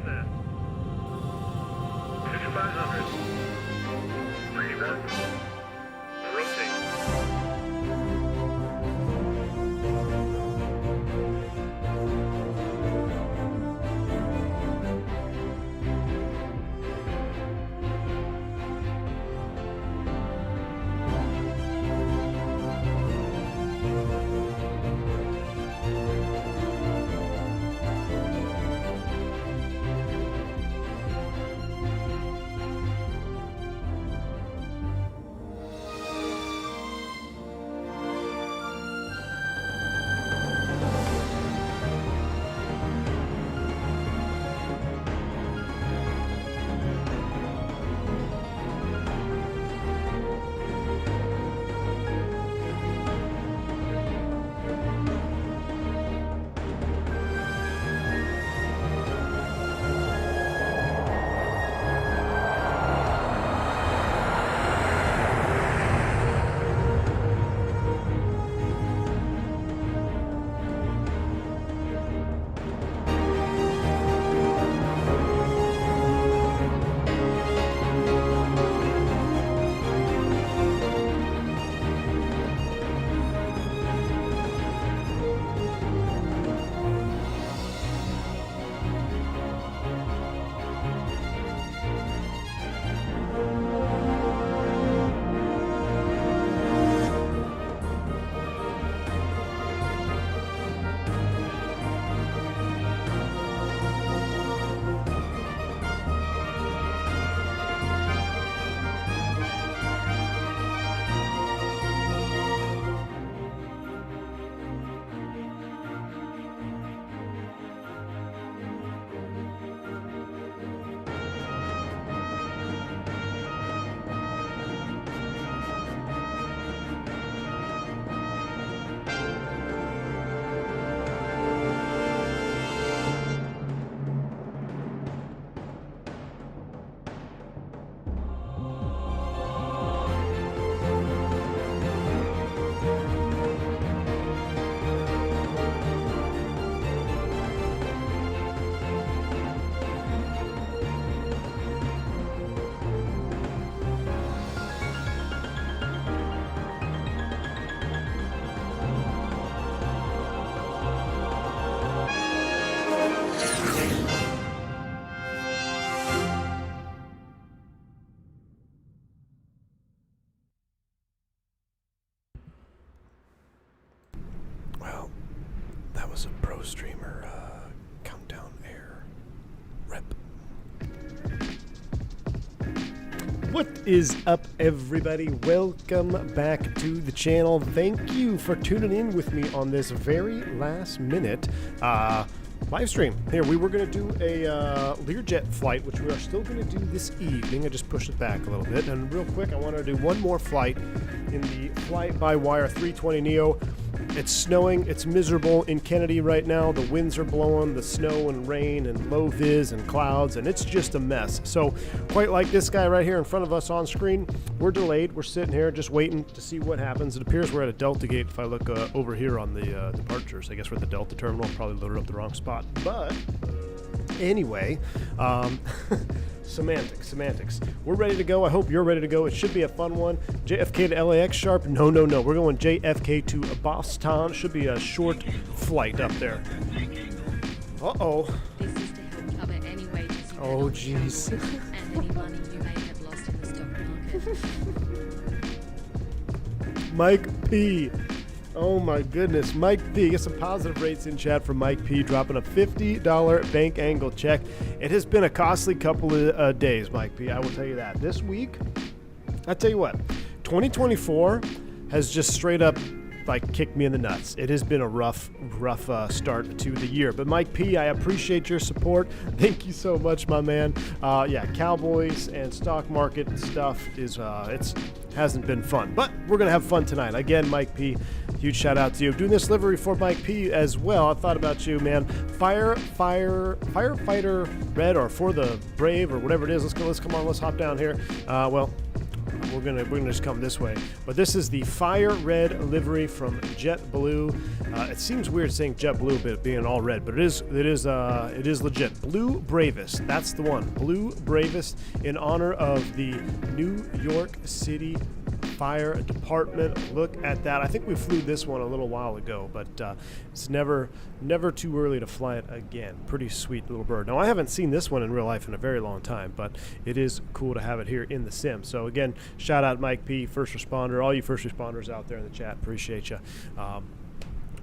set. 5500. 31. Rotate. Well, that was a pro streamer countdown air rep. What is up, everybody? Welcome back to the channel. Thank you for tuning in with me on this very last minute live stream. Here, we were going to do a Learjet flight, which we are still going to do this evening. I just pushed it back a little bit. And real quick, I want to do one more flight in the fly-by-wire 320 Neo. It's snowing, it's miserable in Kennedy right now. The winds are blowing, the snow and rain and low vis and clouds, and it's just a mess. So quite like this guy right here in front of us on screen, we're delayed. We're sitting here just waiting to see what happens. It appears we're at a Delta gate if I look over here on the departures. I guess we're at the Delta terminal. Probably loaded up the wrong spot. But anyway, semantics. We're ready to go. I hope you're ready to go. It should be a fun one. JFK to LAX sharp? No. We're going JFK to Boston. Should be a short flight up there. Uh-oh. This is to help cover any wages you may Oh, not jeez. have and any money you may have lost in the stock market. Mike P. Oh my goodness, Mike P. Get some positive rates in chat from Mike P. Dropping a $50 bank angle check. It has been a costly couple of days, Mike P. I will tell you that. This week, I tell you what, 2024 has just straight up like kicked me in the nuts. It has been a rough start to the year. But Mike P, I appreciate your support. Thank you so much, my man. Yeah, Cowboys and stock market stuff is it's hasn't been fun, but we're gonna have fun tonight. Again, Mike P, huge shout out to you. Doing this livery for Mike P as well. I thought about you, man. Firefighter red, or for the brave, or whatever it is. Let's come on. Let's hop down here. Well, we're gonna just come this way. But this is the fire red livery from JetBlue. It seems weird saying JetBlue, but being all red, but it is legit. Blue Bravest, that's the one. Blue Bravest in honor of the New York City Fire Department. Look at that. I think we flew this one a little while ago, but it's never too early to fly it again. Pretty sweet little bird. Now, I haven't seen this one in real life in a very long time, but it is cool to have it here in the sim. So again, shout out Mike P, first responder, all you first responders out there in the chat. Appreciate you.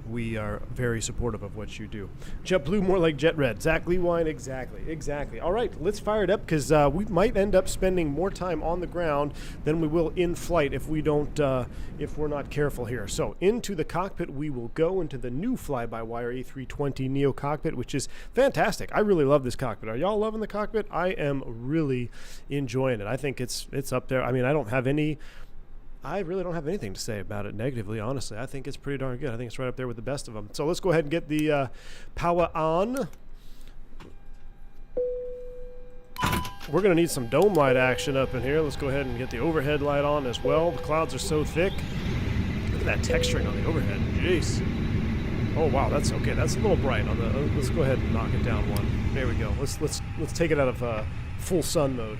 We are very supportive of what you do. JetBlue, more like Jet Red. Zach Lewine, exactly. All right, let's fire it up, because we might end up spending more time on the ground than we will in flight if we don't, if we're not careful here. So into the cockpit we will go, into the new fly-by-wire A320 Neo cockpit, which is fantastic. I really love this cockpit. Are y'all loving the cockpit? I am really enjoying it. I think it's up there. I mean, I really don't have anything to say about it negatively, honestly. I think it's pretty darn good. I think it's right up there with the best of them. So let's go ahead and get the power on. We're going to need some dome light action up in here. Let's go ahead and get the overhead light on as well. The clouds are so thick. Look at that texturing on the overhead. Jeez. Oh, wow, that's okay. That's a little bright on the... let's go ahead and knock it down one. There we go. Let's take it out of full sun mode.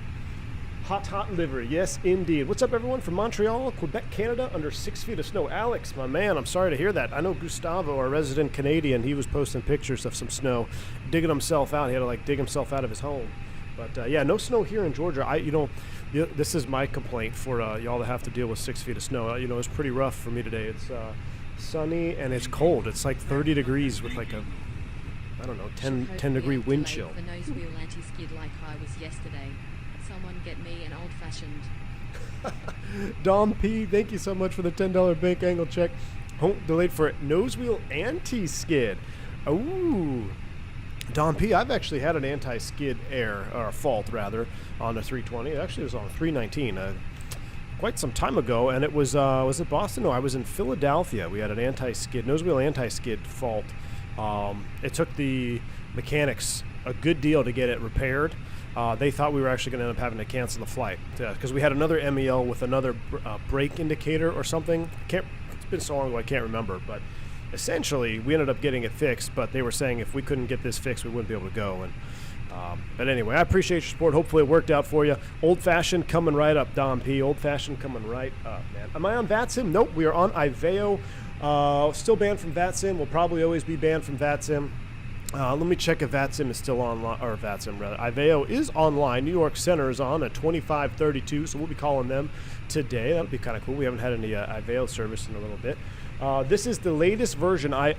Hot livery, yes indeed. What's up, everyone from Montreal, Quebec, Canada, under 6 feet of snow. Alex, my man, I'm sorry to hear that. I know Gustavo, our resident Canadian, he was posting pictures of some snow, digging himself out. He had to dig himself out of his home. But yeah, no snow here in Georgia. This is my complaint for y'all to have to deal with 6 feet of snow. It's pretty rough for me today. It's sunny and it's cold. It's like 30 degrees with like a, I don't know, 10 degree wind chill. The nose wheel anti-skid like I was yesterday. Someone get me an old-fashioned. Dom P, thank you so much for the $10 bank angle check. Delayed for nose wheel anti-skid. Ooh. Dom P, I've actually had an anti-skid fault rather, on the 320. Actually, it was on a 319 quite some time ago, and it was it Boston? No, I was in Philadelphia. We had an anti-skid, nose wheel anti-skid fault. It took the mechanics a good deal to get it repaired. They thought we were actually going to end up having to cancel the flight because we had another MEL with another brake indicator or something. It's been so long ago I can't remember, but essentially we ended up getting it fixed, but they were saying if we couldn't get this fixed we wouldn't be able to go. And but anyway, I appreciate your support. Hopefully it worked out for you. Old Fashioned coming right up, Dom P. Old Fashioned coming right up, man. Am I on VATSIM? Nope, we are on IVEO. Still banned from VATSIM. We'll probably always be banned from VATSIM. Let me check if VATSIM is still online, or VATSIM rather. IVEO is online. New York Center is on at 2532, so we'll be calling them today. That'll be kind of cool. We haven't had any IVEO service in a little bit. This is the latest version. I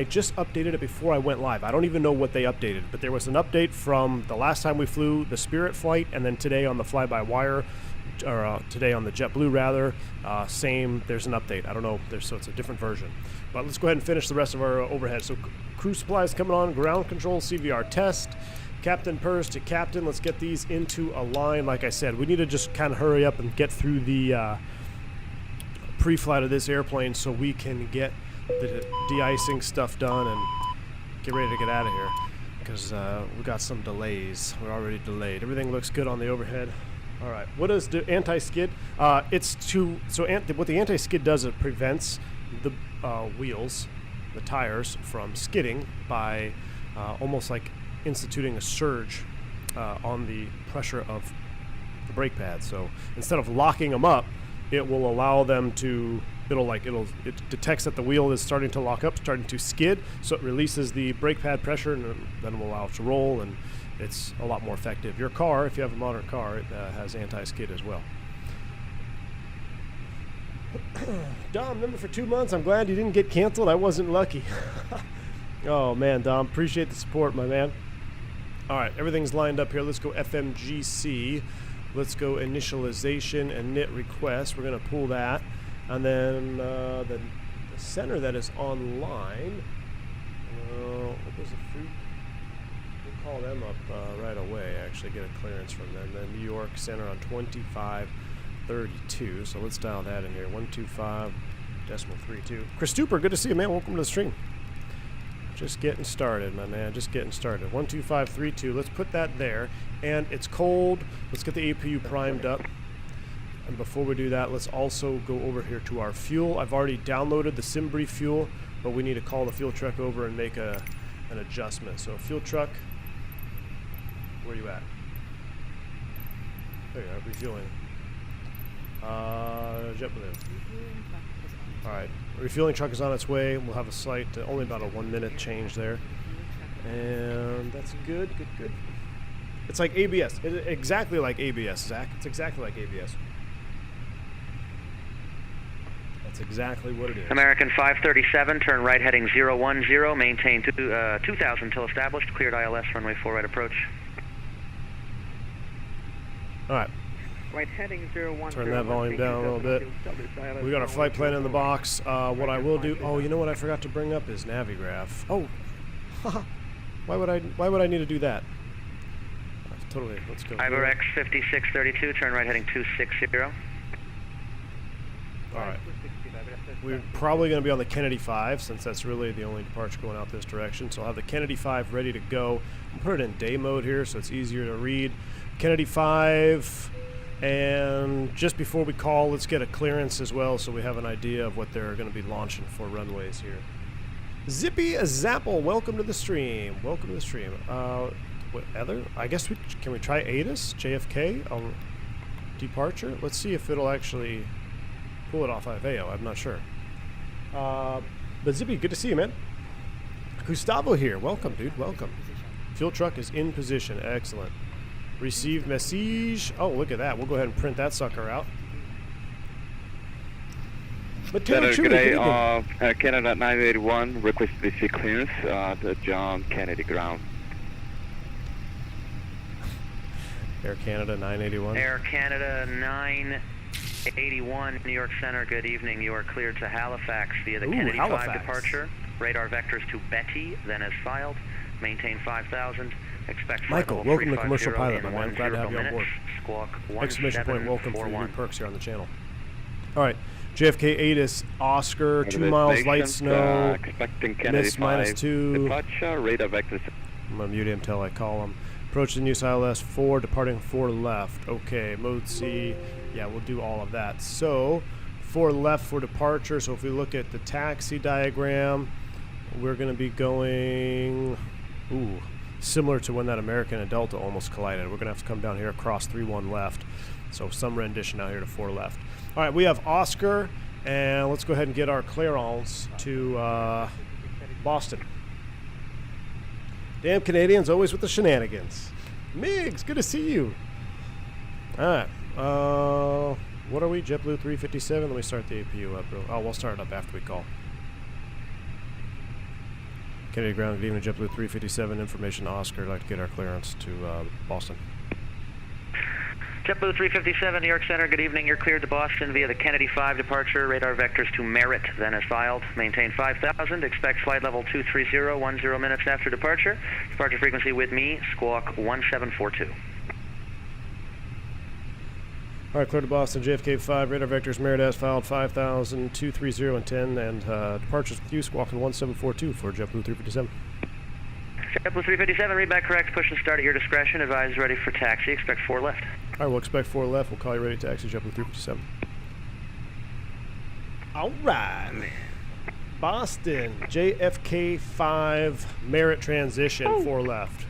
just updated it before I went live. I don't even know what they updated, but there was an update from the last time we flew the Spirit flight, and then today on the fly-by-wire, or today on the JetBlue rather. There's an update. I don't know. So it's a different version. But let's go ahead and finish the rest of our overhead. So crew supplies coming on, ground control, CVR test, Captain Purse to Captain. Let's get these into a line. Like I said, we need to just kind of hurry up and get through the pre-flight of this airplane so we can get the de-icing stuff done and get ready to get out of here, because we got some delays. We're already delayed. Everything looks good on the overhead. All right, what does the anti-skid? What the anti-skid does, it prevents the wheels, the tires, from skidding by almost like instituting a surge on the pressure of the brake pad. So instead of locking them up, it will allow them to, it detects that the wheel is starting to lock up, starting to skid, so it releases the brake pad pressure, and then it will allow it to roll, and it's a lot more effective. Your car, if you have a modern car, it has anti-skid as well. Dom, member for 2 months. I'm glad you didn't get canceled. I wasn't lucky. Oh, man, Dom, appreciate the support, my man. All right, everything's lined up here. Let's go FMGC. Let's go initialization and knit request. We're going to pull that. And then the center that is online, what was the fruit? We'll call them up right away, actually get a clearance from them. The New York Center on 2532. So let's dial that in here. 125.32. Chris Stupper, good to see you, man. Welcome to the stream. Just getting started, my man. Just getting started. 12532. Let's put that there. And it's cold. Let's get the APU primed up. And before we do that, let's also go over here to our fuel. I've already downloaded the SimBrief fuel, but we need to call the fuel truck over and make an adjustment. So fuel truck, where are you at? There you are, refueling. JetBlue. Alright, refueling truck is on its way. We'll have a slight, only about a 1 minute change there. And that's good. It's like ABS. Exactly like ABS, Zach. It's exactly like ABS. That's exactly what it is. American 537, turn right heading 010, maintain 2000 until established, cleared ILS, runway 4 right approach. Alright. Right heading 010. Turn that volume down a little bit. We got our flight plan in the box. What I will do, oh, you know what I forgot to bring up is Navigraph. Oh, why would I need to do that? Totally, let's go. Iberex 5632, turn right heading 260. Alright. We're probably going to be on the Kennedy 5 since that's really the only departure going out this direction. So I'll have the Kennedy 5 ready to go. I'll put it in day mode here so it's easier to read. Kennedy 5, and just before we call, let's get a clearance as well so we have an idea of what they're going to be launching for runways here. Zippy Zapple, welcome to the stream. Welcome to the stream. What other? I guess can we try ATIS? JFK? Departure? Let's see if it'll actually pull it off FAO. I'm not sure. But Zippy, good to see you, man. Gustavo here. Welcome, dude. Welcome. Fuel truck is in position. Excellent. Received message. Oh, look at that. We'll go ahead and print that sucker out. But Good day. Canada 981, request DC clearance to John Kennedy ground. Air Canada 981. Air Canada 981, New York Center, good evening. You are cleared to Halifax via the Kennedy Halifax. 5 departure. Radar vectors to Betty, then as filed. Maintain 5000. Expect Michael, welcome to Commercial Pilot, my man. Glad to have you on board. Squawk Exclamation point, welcome for your new 1741. perks here on the channel. Alright, JFK ATIS, Oscar, 2 miles, light snow, Expecting Kennedy miss 5 -2. departure, radar vectors. I'm going to mute him until I call him. Approach the news ILS 4, departing 4 left. Okay, mode C. Yeah, we'll do all of that. So, 4 left for departure. So if we look at the taxi diagram, we're going to be going, similar to when that American and Delta almost collided. We're going to have to come down here across 3-1 left. So some rendition out here to 4 left. All right, we have Oscar, and let's go ahead and get our clearance to Boston. Damn Canadians, always with the shenanigans. Migs, good to see you. All right. What are we? JetBlue 357. Let me start the APU up. We'll start it up after we call. Kennedy ground, good evening, JetBlue 357. Information Oscar. I'd like to get our clearance to Boston. JetBlue 357, New York Center, good evening. You're cleared to Boston via the Kennedy 5 departure. Radar vectors to Merritt, then as filed. Maintain 5000. Expect flight level 230, 10 minutes after departure. Departure frequency with me, squawk 1742. All right, clear to Boston, JFK 5, radar vectors, Merritt as filed, 5,000, 230 and 10, and departures with you, squawking 1742 for JetBlue 357. JetBlue 357, read back correct, push and start at your discretion. Advise ready for taxi, expect 4 left. All right, we'll expect 4 left. We'll call you ready to taxi, JetBlue 357. All right. Boston, JFK 5, Merritt transition, 4 left.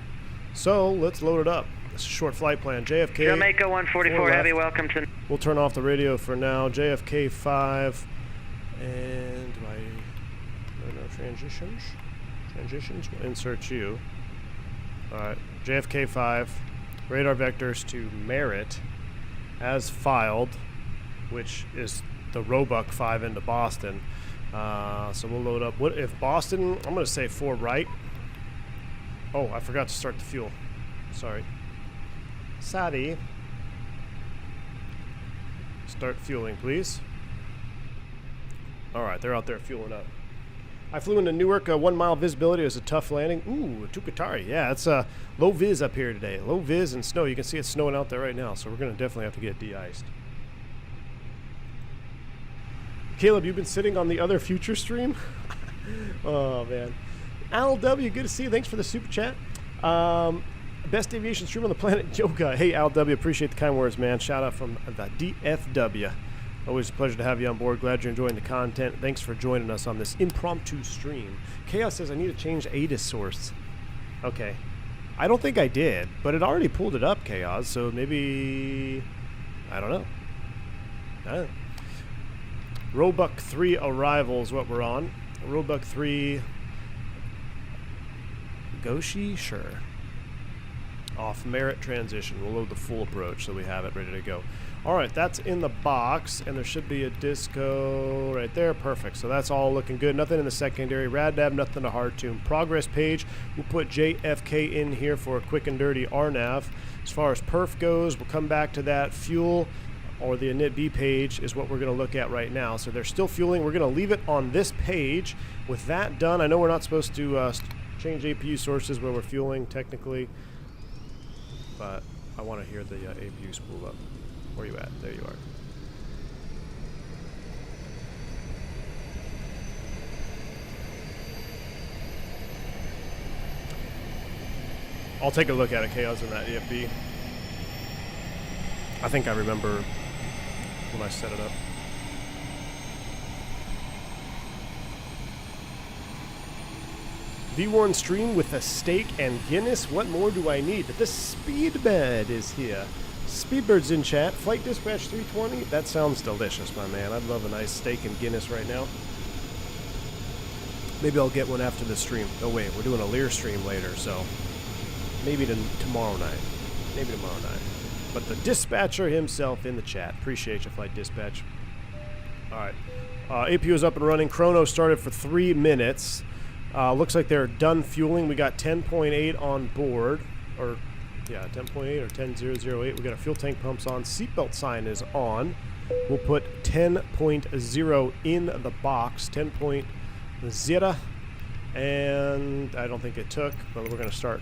So let's load it up. It's a short flight plan. JFK. Jamaica 144 Heavy, welcome to. We'll turn off the radio for now. JFK 5. And no transitions. Transitions. We'll insert you. All right. JFK 5. Radar vectors to Merritt as filed, which is the Roebuck 5 into Boston. So we'll load up. What if Boston? I'm going to say 4 right. Oh, I forgot to start the fuel. Sorry. Sorry. Start fueling, please. All right, they're out there fueling up. I flew into Newark, 1 mile visibility. It was a tough landing. Ooh, Tukatari. Yeah, it's low vis up here today. Low vis and snow. You can see it's snowing out there right now, so we're going to definitely have to get de-iced. Caleb, you've been sitting on the other future stream? Oh, man. Al W., good to see you. Thanks for the super chat. Best aviation stream on the planet, Yoga. Hey, Al W. Appreciate the kind words, man. Shout out from the DFW. Always a pleasure to have you on board. Glad you're enjoying the content. Thanks for joining us on this impromptu stream. Chaos says I need to change ATIS source. Okay. I don't think I did, but it already pulled it up, Chaos, so maybe... I don't know. Roebuck 3 arrival is what we're on. Roebuck 3... Goshi? Sure. Off merit transition. We'll load the full approach so we have it ready to go. Alright, that's in the box, and there should be a disco right there. Perfect. So that's all looking good. Nothing in the secondary. RadNav, nothing to hard tune. Progress page, we'll put JFK in here for a quick and dirty RNAV. As far as perf goes, we'll come back to that. Fuel, or the init B page, is what we're going to look at right now. So they're still fueling. We're going to leave it on this page. With that done, I know we're not supposed to change APU sources where we're fueling, technically. But I want to hear the APU spool up. Where are you at? There you are. I'll take a look at it, Chaos, in that EFB. I think I remember when I set it up. V1 stream with a steak and Guinness. What more do I need? The Speedbird is here. Speedbird's in chat. Flight Dispatch 320. That sounds delicious, my man. I'd love a nice steak and Guinness right now. Maybe I'll get one after the stream. Oh wait, we're doing a Lear stream later, so maybe tomorrow night. Maybe tomorrow night. But the dispatcher himself in the chat. Appreciate you, Flight Dispatch. Alright. APU is up and running. Chrono started for 3 minutes. Looks like they're done fueling. We got 10.8 on board. Or, yeah, 10.8 or 10.008. We got our fuel tank pumps on. Seatbelt sign is on. We'll put 10.0 in the box. 10.0. And I don't think it took, but we're going to start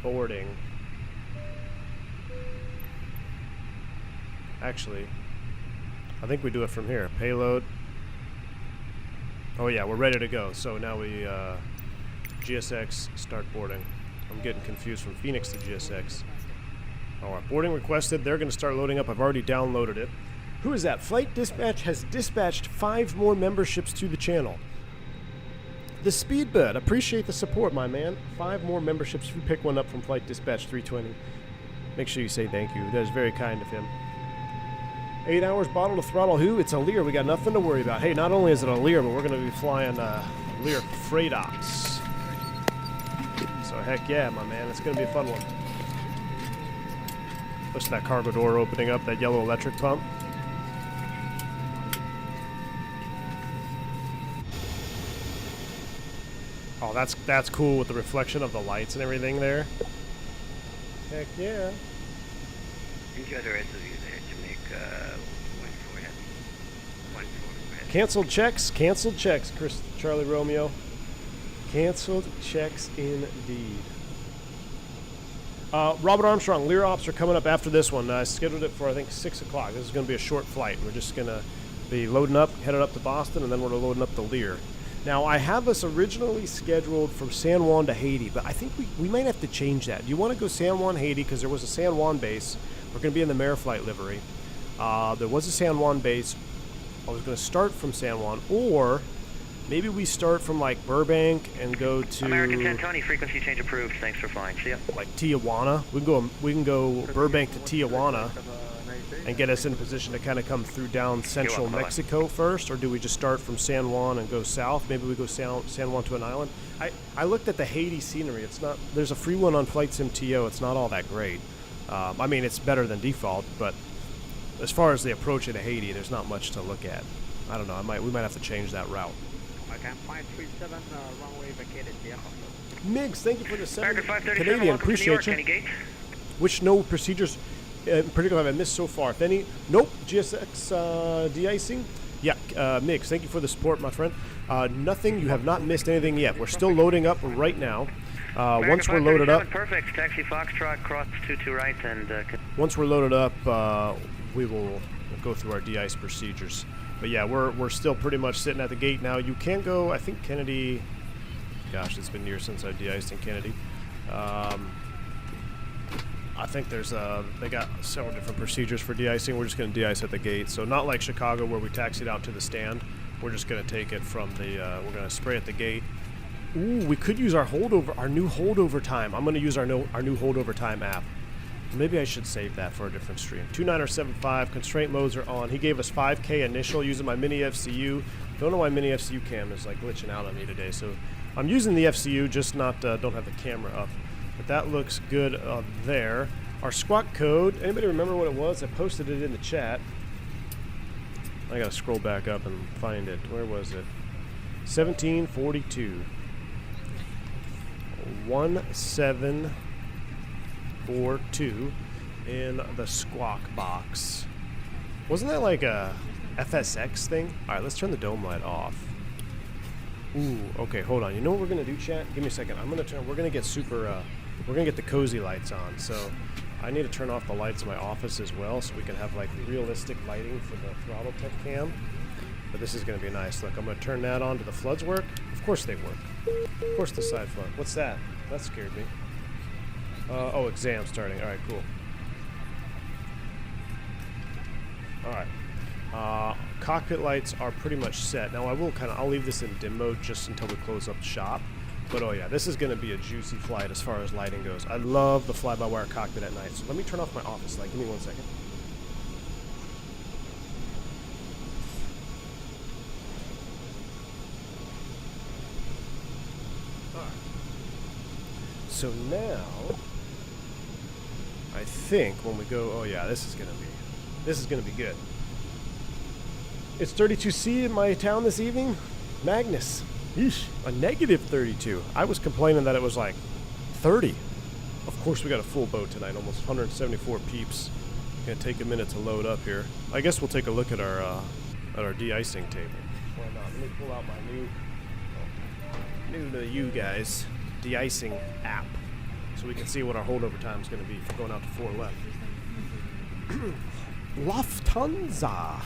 boarding. Actually, I think we do it from here. Payload. Oh yeah, we're ready to go. So now we GSX start boarding. I'm getting confused from Fenix to GSX. Alright, boarding requested. They're going to start loading up. I've already downloaded it. Who is that? Flight Dispatch has dispatched 5 more memberships to the channel. The Speedbird, appreciate the support, my man. 5 more memberships if you pick one up from Flight Dispatch 320. Make sure you say thank you. That is very kind of him. 8 hours bottle to throttle who? It's a Lear. We got nothing to worry about. Hey, not only is it a Lear, but we're going to be flying Lear Freight Ops. So heck yeah, my man. It's going to be a fun one. Listen to that cargo door opening up, that yellow electric pump. Oh, that's cool with the reflection of the lights and everything there. Heck yeah. Enjoy the rest of you there to make 1-4 heavy. 1-4 heavy. Canceled checks, Chris Charlie Romeo. Canceled checks indeed. Robert Armstrong, Lear Ops are coming up after this one. I scheduled it for, I think, 6 o'clock. This is going to be a short flight. We're just going to be loading up, headed up to Boston, and then we're loading up the Lear. Now, I have us originally scheduled from San Juan to Haiti, but I think we might have to change that. Do you want to go San Juan, Haiti? Because there was a San Juan base. We're going to be in the Mariflight livery. There was a San Juan base. I was going to start from San Juan, or maybe we start from, like, Burbank and go to... American 10 Tony, frequency change approved. Thanks for flying. See ya. Like Tijuana. We can go Burbank to Tijuana and get us in a position to kind of come through down central Mexico first, or do we just start from San Juan and go south? Maybe we go San Juan to an island. I looked at the Haiti scenery. It's not. There's a free one on Flight Sim TO. It's not all that great. I mean, it's better than default, but as far as the approach into Haiti, there's not much to look at. I don't know. We might have to change that route. Okay, 537, runway vacated, yeah. Migs, thank you for the 7 537, Canadian. welcome to New Appreciate York, you. Any gates? Which no procedures in particular have I missed so far? If any, nope. GSX de-icing. Yeah, Migs, thank you for the support, my friend. Nothing. You have not missed anything yet. We're still loading up right now. Once we're loaded up, perfect. Taxi Foxtrot, cross 22 right, and once we're loaded up, we will go through our de-ice procedures. But yeah, we're still pretty much sitting at the gate now. You can go. I think Kennedy. Gosh, it's been years since I de-iced in Kennedy. I think there's they got several different procedures for de-icing. We're just going to de-ice at the gate. So not like Chicago where we taxied out to the stand. We're just going to take it from the, we're going to spray at the gate. Ooh, we could use our new holdover time. I'm going to use our new holdover time app. Maybe I should save that for a different stream. 2975, constraint modes are on. He gave us 5K initial using my mini FCU. Don't know why mini FCU cam is like glitching out on me today. So I'm using the FCU, just not, don't have the camera up. But that looks good there. Our squawk code, anybody remember what it was? I posted it in the chat. I gotta scroll back up and find it. Where was it? 1742. 1742 in the squawk box. Wasn't that like a FSX thing? Alright, let's turn the dome light off. Ooh, okay, hold on. You know what we're gonna do, chat? Give me a second. We're gonna get super, we're gonna get the cozy lights on. So I need to turn off the lights in my office as well so we can have like realistic lighting for the Throttletek cam. But this is gonna be nice. Look, I'm gonna turn that on. Do the floods work? Of course they work. Of course the side flood. What's that? That scared me. Oh, exam starting. Alright, cool. Alright. Cockpit lights are pretty much set. Now I'll leave this in dim mode just until we close up shop. But oh yeah, this is going to be a juicy flight as far as lighting goes. I love the fly-by-wire cockpit at night. So let me turn off my office light. Give me 1 second. Alright. So now, I think when we go, oh yeah, this is going to be good. It's 32C in my town this evening. Magnus. Eesh, a negative 32. I was complaining that it was like 30. Of course, we got a full boat tonight, almost 174 peeps. Gonna take a minute to load up here. I guess we'll take a look at our de-icing table. Why not? Let me pull out my new to you guys, de-icing app, so we can see what our holdover time is going to be for going out to 4 left. Lufthansa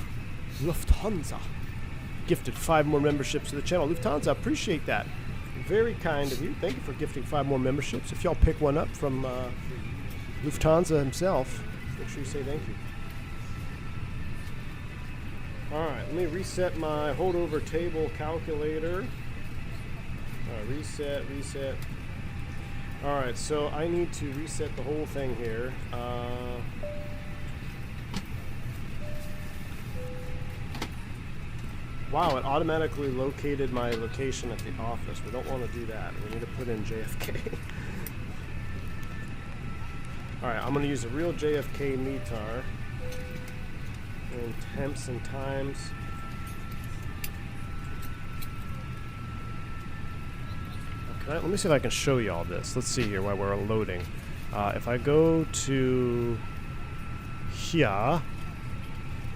gifted 5 more memberships to the channel. Lufthansa, appreciate that. Very kind of you. Thank you for gifting 5 more memberships. If y'all pick one up from Lufthansa himself, make sure you say thank you. Alright, let me reset my holdover table calculator. Alright, reset. Alright, so I need to reset the whole thing here. Wow, it automatically located my location at the office. We don't want to do that. We need to put in JFK. Alright, I'm going to use a real JFK METAR. And temps and times. Okay, let me see if I can show you all this. Let's see here while we're loading. If I go to here,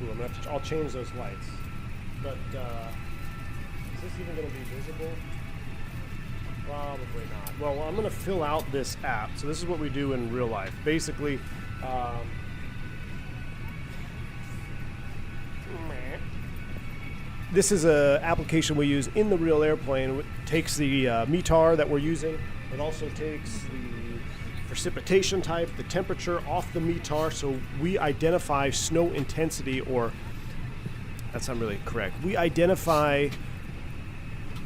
ooh, I'll change those lights. But is this even going to be visible? Probably not. Well, I'm going to fill out this app. So this is what we do in real life. Basically, this is an application we use in the real airplane. It takes the METAR that we're using. It also takes the precipitation type, the temperature off the METAR, so we identify snow intensity, or that's not really correct. We identify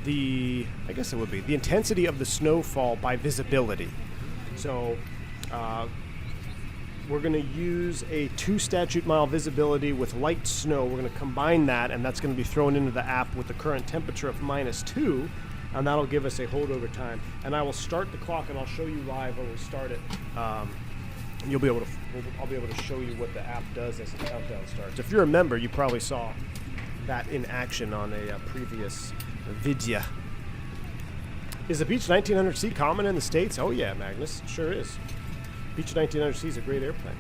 the intensity of the snowfall by visibility. So we're going to use a 2 statute mile visibility with light snow. We're going to combine that, and that's going to be thrown into the app with the current temperature of -2, and that'll give us a holdover time. And I will start the clock, and I'll show you live when we start it. I'll be able to show you what the app does as the countdown starts. If you're a member, you probably saw that in action on a previous video. Is the Beech 1900C common in the States? Oh yeah, Magnus, sure is. Beech 1900C is a great airplane.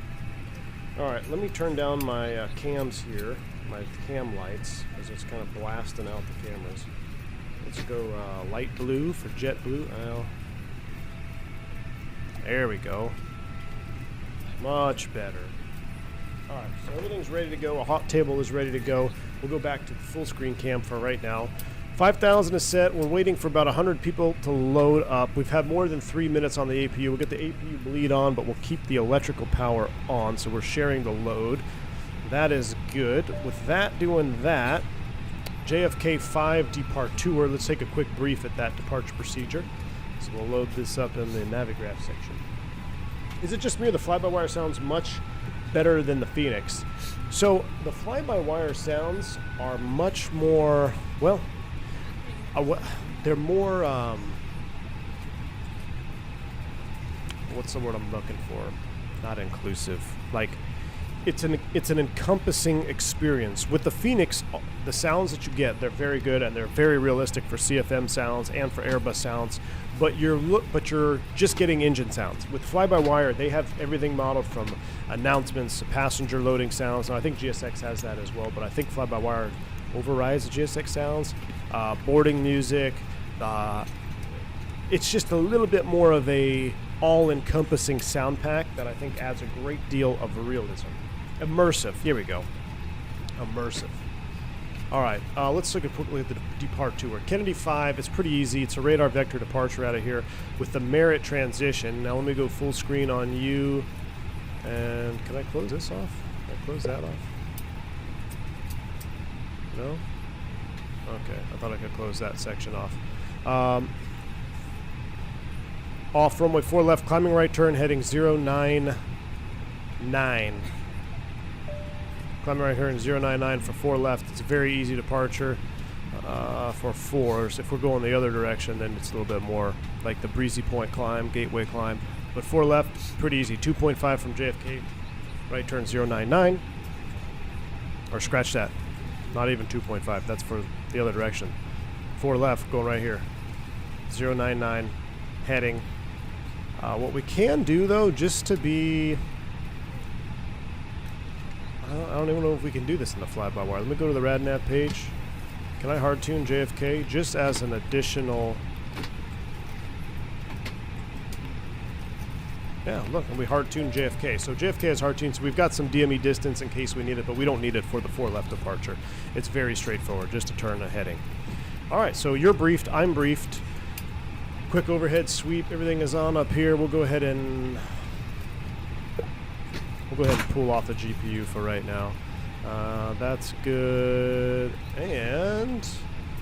Alright, let me turn down my cams here, my cam lights, because it's kind of blasting out the cameras. Let's go light blue for JetBlue. There we go. Much better. Alright, so everything's ready to go. A hot table is ready to go. We'll go back to the full screen cam for right now. 5,000 is set. We're waiting for about 100 people to load up. We've had more than 3 minutes on the APU. We'll get the APU bleed on, but we'll keep the electrical power on, so we're sharing the load. That is good. With that doing that, JFK 5 departure. Let's take a quick brief at that departure procedure. So we'll load this up in the Navigraph section. Is it just me or the fly-by-wire sounds much better than the Fenix? So the fly-by-wire sounds are much more, well, they're more, what's the word I'm looking for? Not inclusive. Like, it's an encompassing experience. With the Fenix, the sounds that you get, they're very good and they're very realistic for CFM sounds and for Airbus sounds. But you're just getting engine sounds. With fly-by-wire, they have everything modeled from announcements to passenger loading sounds. Now, I think GSX has that as well, but I think fly-by-wire overrides the GSX sounds. Boarding music. It's just a little bit more of a all-encompassing sound pack that I think adds a great deal of realism. Immersive. Here we go. Immersive. All right, let's look quickly at the departure. Kennedy 5, it's pretty easy. It's a radar vector departure out of here with the Merit transition. Now let me go full screen on you. And can I close this off? Can I close that off? No? Okay, I thought I could close that section off. Off runway 4 left, climbing right turn, heading 099. Climbing right turn 099 for 4 left. It's a very easy departure for 4s. If we're going the other direction, then it's a little bit more like the Breezy Point climb, Gateway climb. But 4 left, pretty easy. 2.5 from JFK, right turn 099. Or scratch that. Not even 2.5. That's for the other direction. 4 left, going right here. 099, heading. What we can do, though, just to be... I don't even know if we can do this in the fly-by-wire. Let me go to the RadNav page. Can I hard-tune JFK just as an additional... Yeah, look, and we hard-tuned JFK. So JFK is hard-tuned, so we've got some DME distance in case we need it, but we don't need it for the 4 left departure. It's very straightforward, just to turn a heading. All right, so you're briefed, I'm briefed. Quick overhead sweep, everything is on up here. We'll go ahead and pull off the GPU for right now. That's good. And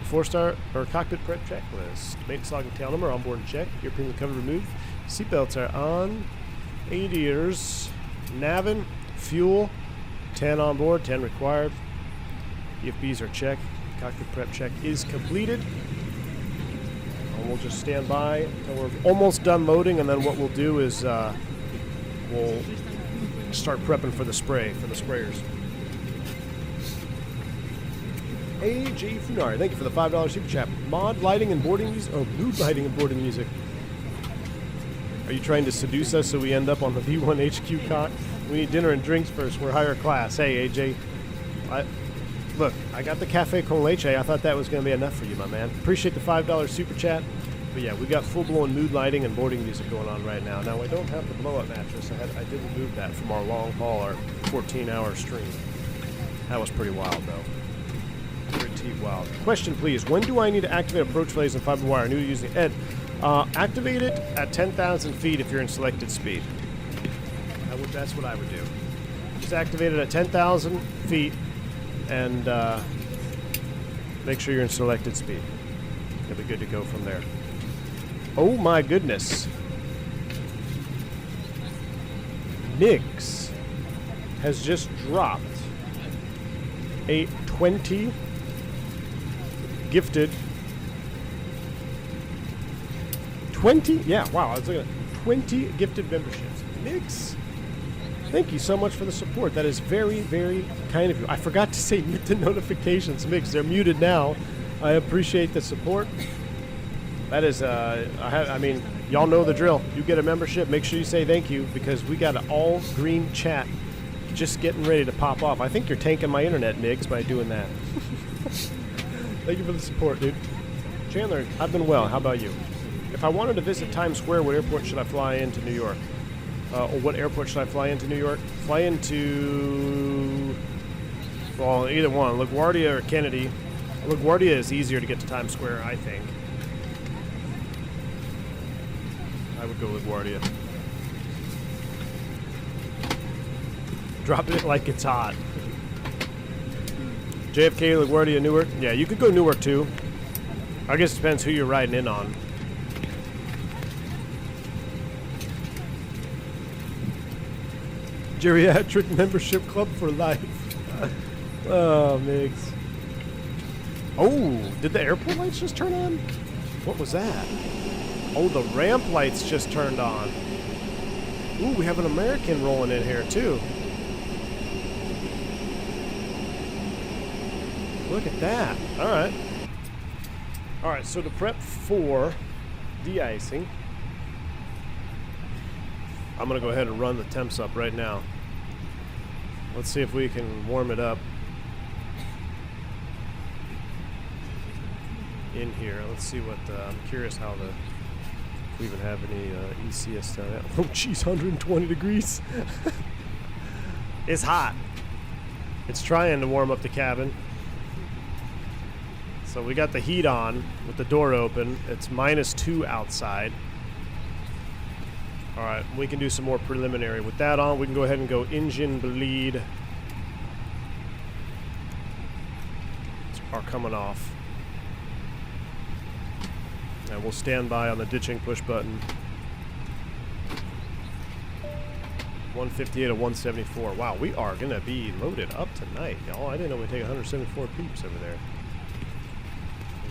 4-star or cockpit prep checklist. Maintenance log and tail number, onboard check. Ear premium cover removed. Seatbelts are on. ADRs, navin, fuel, 10 on board, 10 required. EFBs are checked. Cockpit prep check is completed. And we'll just stand by until we're almost done loading, and then what we'll do is we'll start prepping for the spray, for the sprayers. AJ Funari, thank you for the $5 super chat. Mod lighting and boarding music, or mood lighting and boarding music. Are you trying to seduce us so we end up on the V1 HQ cot? We need dinner and drinks first. We're higher class. Hey, AJ. Look, I got the cafe con leche. I thought that was going to be enough for you, my man. Appreciate the $5 super chat. But yeah, we got full-blown mood lighting and boarding music going on right now. Now, I don't have the blow-up mattress. I did remove that from our long haul, our 14-hour stream. That was pretty wild, though. Pretty wild. Question, please. When do I need to activate approach phase and fly-by-wire? New using Ed. Activate it at 10,000 feet if you're in selected speed. That's what I would do. Just activate it at 10,000 feet and make sure you're in selected speed. You'll be good to go from there. Oh my goodness. Nix has just dropped a 20 gifted 20? Yeah, wow, I was looking at 20 gifted memberships. Nix, thank you so much for the support. That is very, very kind of you. I forgot to say mute the notifications, Mix. They're muted now. I appreciate the support. That is, I mean, y'all know the drill. You get a membership, make sure you say thank you, because we got an all-green chat just getting ready to pop off. I think you're tanking my internet, Migs, by doing that. Thank you for the support, dude. Chandler, I've been well. How about you? If I wanted to visit Times Square, what airport should I fly into New York? Or what airport should I fly into New York? Fly into, well, either one, LaGuardia or Kennedy. LaGuardia is easier to get to Times Square, I think. I would go LaGuardia. Dropping it like it's hot. JFK, LaGuardia, Newark. Yeah, you could go Newark too. I guess it depends who you're riding in on. Geriatric membership club for life. Oh, Migs. Oh, did the airport lights just turn on? What was that? Oh, the ramp lights just turned on. Ooh, we have an American rolling in here too. Look at that. All right. All right, so to prep for de-icing, I'm going to go ahead and run the temps up right now. Let's see if we can warm it up in here. Let's see what, I'm curious how if we even have any ECS down there. Oh, geez, 120 degrees. It's hot. It's trying to warm up the cabin. So we got the heat on with the door open. It's -2 outside. All right, we can do some more preliminary. With that on, we can go ahead and go engine bleed. Are coming off. And we'll stand by on the ditching push button. 158 to 174. Wow, we are going to be loaded up tonight, y'all. I didn't know we'd take 174 peeps over there.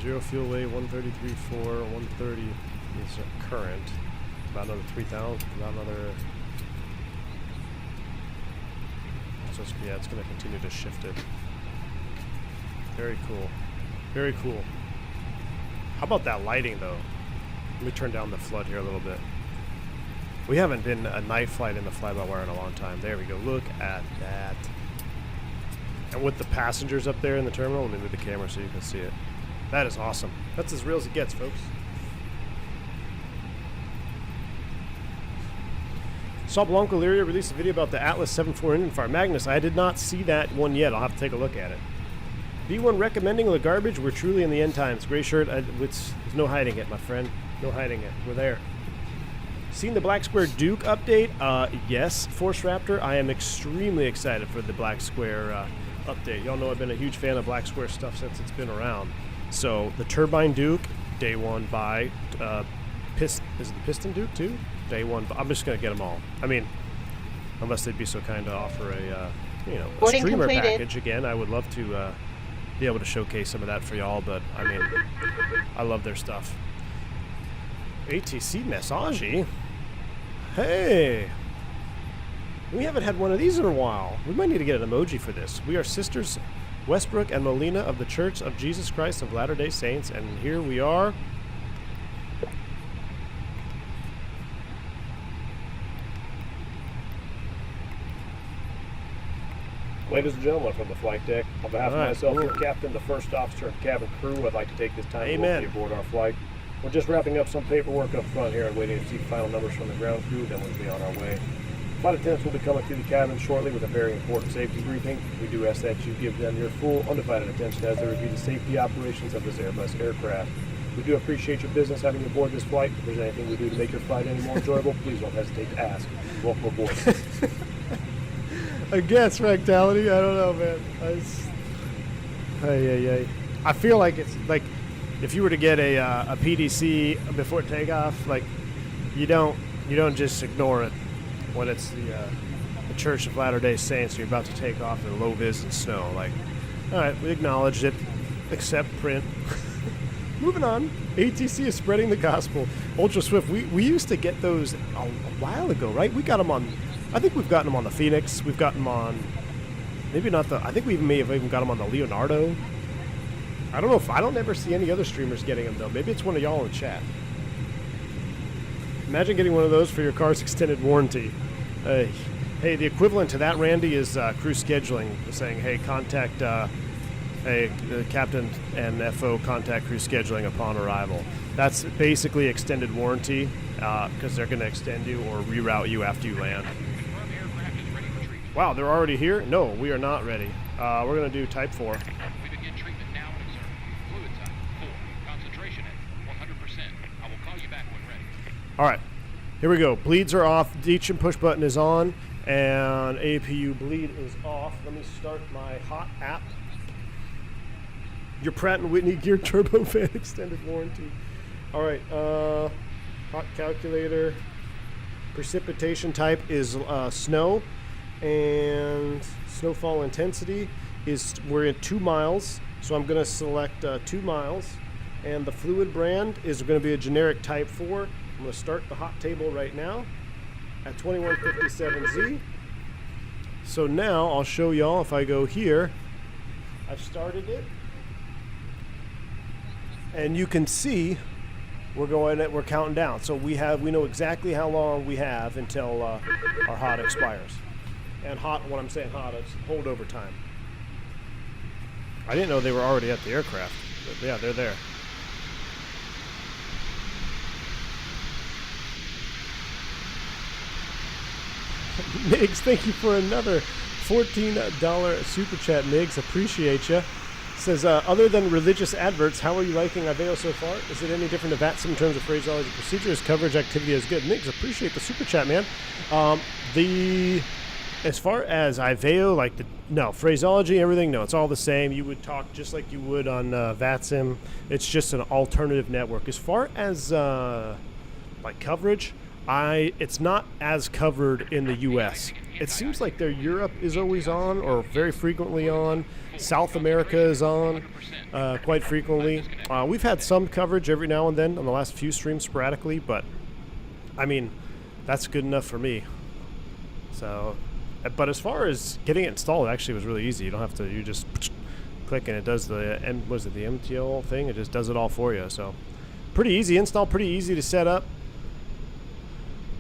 Zero fuel weight, 133.4, 130 is current. About another 3,000, about another... So yeah, it's going to continue to shift it. Very cool. Very cool. How about that lighting, though? Let me turn down the flood here a little bit. We haven't been a night flight in the fly-by-wire in a long time. There we go. Look at that. And with the passengers up there in the terminal, let me move the camera so you can see it. That is awesome. That's as real as it gets, folks. Saw Blanco Lyria release a video about the Atlas 7.4 engine fire. Magnus, I did not see that one yet. I'll have to take a look at it. B1 recommending the garbage. We're truly in the end times. Gray shirt. There's no hiding it, my friend. No hiding it. We're there. Seen the Black Square Duke update? Yes, Force Raptor. I am extremely excited for the Black Square update. Y'all know I've been a huge fan of Black Square stuff since it's been around. So the Turbine Duke, day one buy. Is it the Piston Duke too? Day one. I'm just gonna get them all. I mean, unless they'd be so kind to offer a a streamer package again. I would love to be able to showcase some of that for y'all. But I mean, I love their stuff. ATC Messagey. Hey, we haven't had one of these in a while. We might need to get an emoji for this. We are sisters Westbrook and Molina of the Church of Jesus Christ of Latter-day Saints, and here we are. Ladies and gentlemen from the flight deck, on behalf of myself, your captain, the first officer, and cabin crew, I'd like to take this time to welcome you aboard our flight. We're just wrapping up some paperwork up front here and waiting to see final numbers from the ground crew, then we'll be on our way. Flight attendants will be coming through the cabin shortly with a very important safety briefing. We do ask that you give them your full, undivided attention as they review the safety operations of this Airbus aircraft. We do appreciate your business having you aboard this flight. If there's anything we do to make your flight any more enjoyable, please don't hesitate to ask. Welcome aboard. I guess rectality. I don't know, man. I feel like it's like if you were to get a PDC before takeoff, like you don't just ignore it when it's the Church of Latter-day Saints and you're about to take off in low vis and snow. Like, all right, we acknowledged it. Accept print. Moving on. ATC is spreading the gospel. Ultra Swift. We used to get those a while ago, right? We got them on. I think we've gotten them on the Fenix. We've gotten them on. Maybe not the. I think we may have even got them on the Leonardo. I don't know if I don't ever see any other streamers getting them though. Maybe it's one of y'all in the chat. Imagine getting one of those for your car's extended warranty. Hey, the equivalent to that, Randy, is crew scheduling, saying, hey, contact, Captain and FO contact crew scheduling upon arrival. That's basically extended warranty because they're going to extend you or reroute you after you land. Wow, they're already here? No, we are not ready. We're going to do Type 4. All right, here we go. Bleeds are off. Deach and push button is on, and APU bleed is off. Let me start my hot app. Your Pratt & Whitney geared turbofan extended warranty. All right, hot calculator. Precipitation type is snow, and snowfall intensity is, we're at 2 miles, so I'm going to select 2 miles, and the fluid brand is going to be a generic type 4. I'm going to start the hot table right now at 2157Z. So now I'll show y'all. If I go here, I've started it, and you can see we're counting down. So we know exactly how long we have until our hot expires. And hot, when I'm saying hot, it's holdover time. I didn't know they were already at the aircraft, but yeah, they're there. Migs, thank you for another $14 super chat, Migs. Appreciate you. Says, other than religious adverts, how are you liking Iveo so far? Is it any different to VATSIM in terms of phraseology procedures? Coverage activity is good. Migs, appreciate the super chat, man. As far as Iveo, no, phraseology, everything, no, it's all the same. You would talk just like you would on VATSIM. It's just an alternative network. As far as coverage, it's not as covered in the U.S. It seems like their Europe is always on, or very frequently on. South America is on quite frequently. We've had some coverage every now and then on the last few streams sporadically, but I mean, that's good enough for me. So, but as far as getting it installed, it actually was really easy. You don't have to, you just click and it does the MTL thing? It just does it all for you. So, pretty easy install, pretty easy to set up.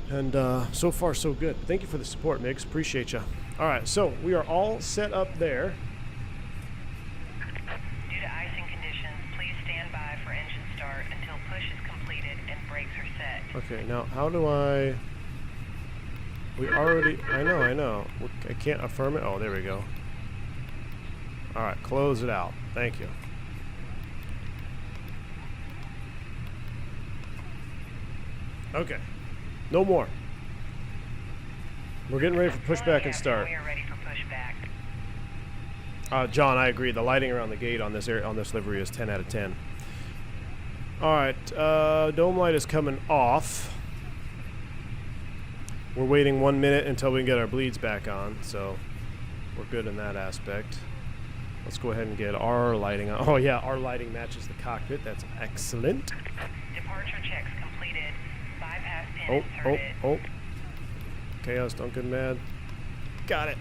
And so far, so good. Thank you for the support, Migs. Appreciate you. All right, so we are all set up there. Due to icing conditions, please stand by for engine start until push is completed and brakes are set. Okay, now how do I... I know. I can't affirm it. Oh, there we go. All right, close it out. Thank you. Okay. No more. We're getting ready for pushback and start. We are ready for pushback. John, I agree. The lighting around the gate on this livery is 10 out of 10. All right, dome light is coming off. We're waiting 1 minute until we can get our bleeds back on, so we're good in that aspect. Let's go ahead and get our lighting on. Oh yeah, our lighting matches the cockpit. That's excellent. Departure checks completed. Bypass pin inserted. Oh. Chaos, don't get mad. Got it.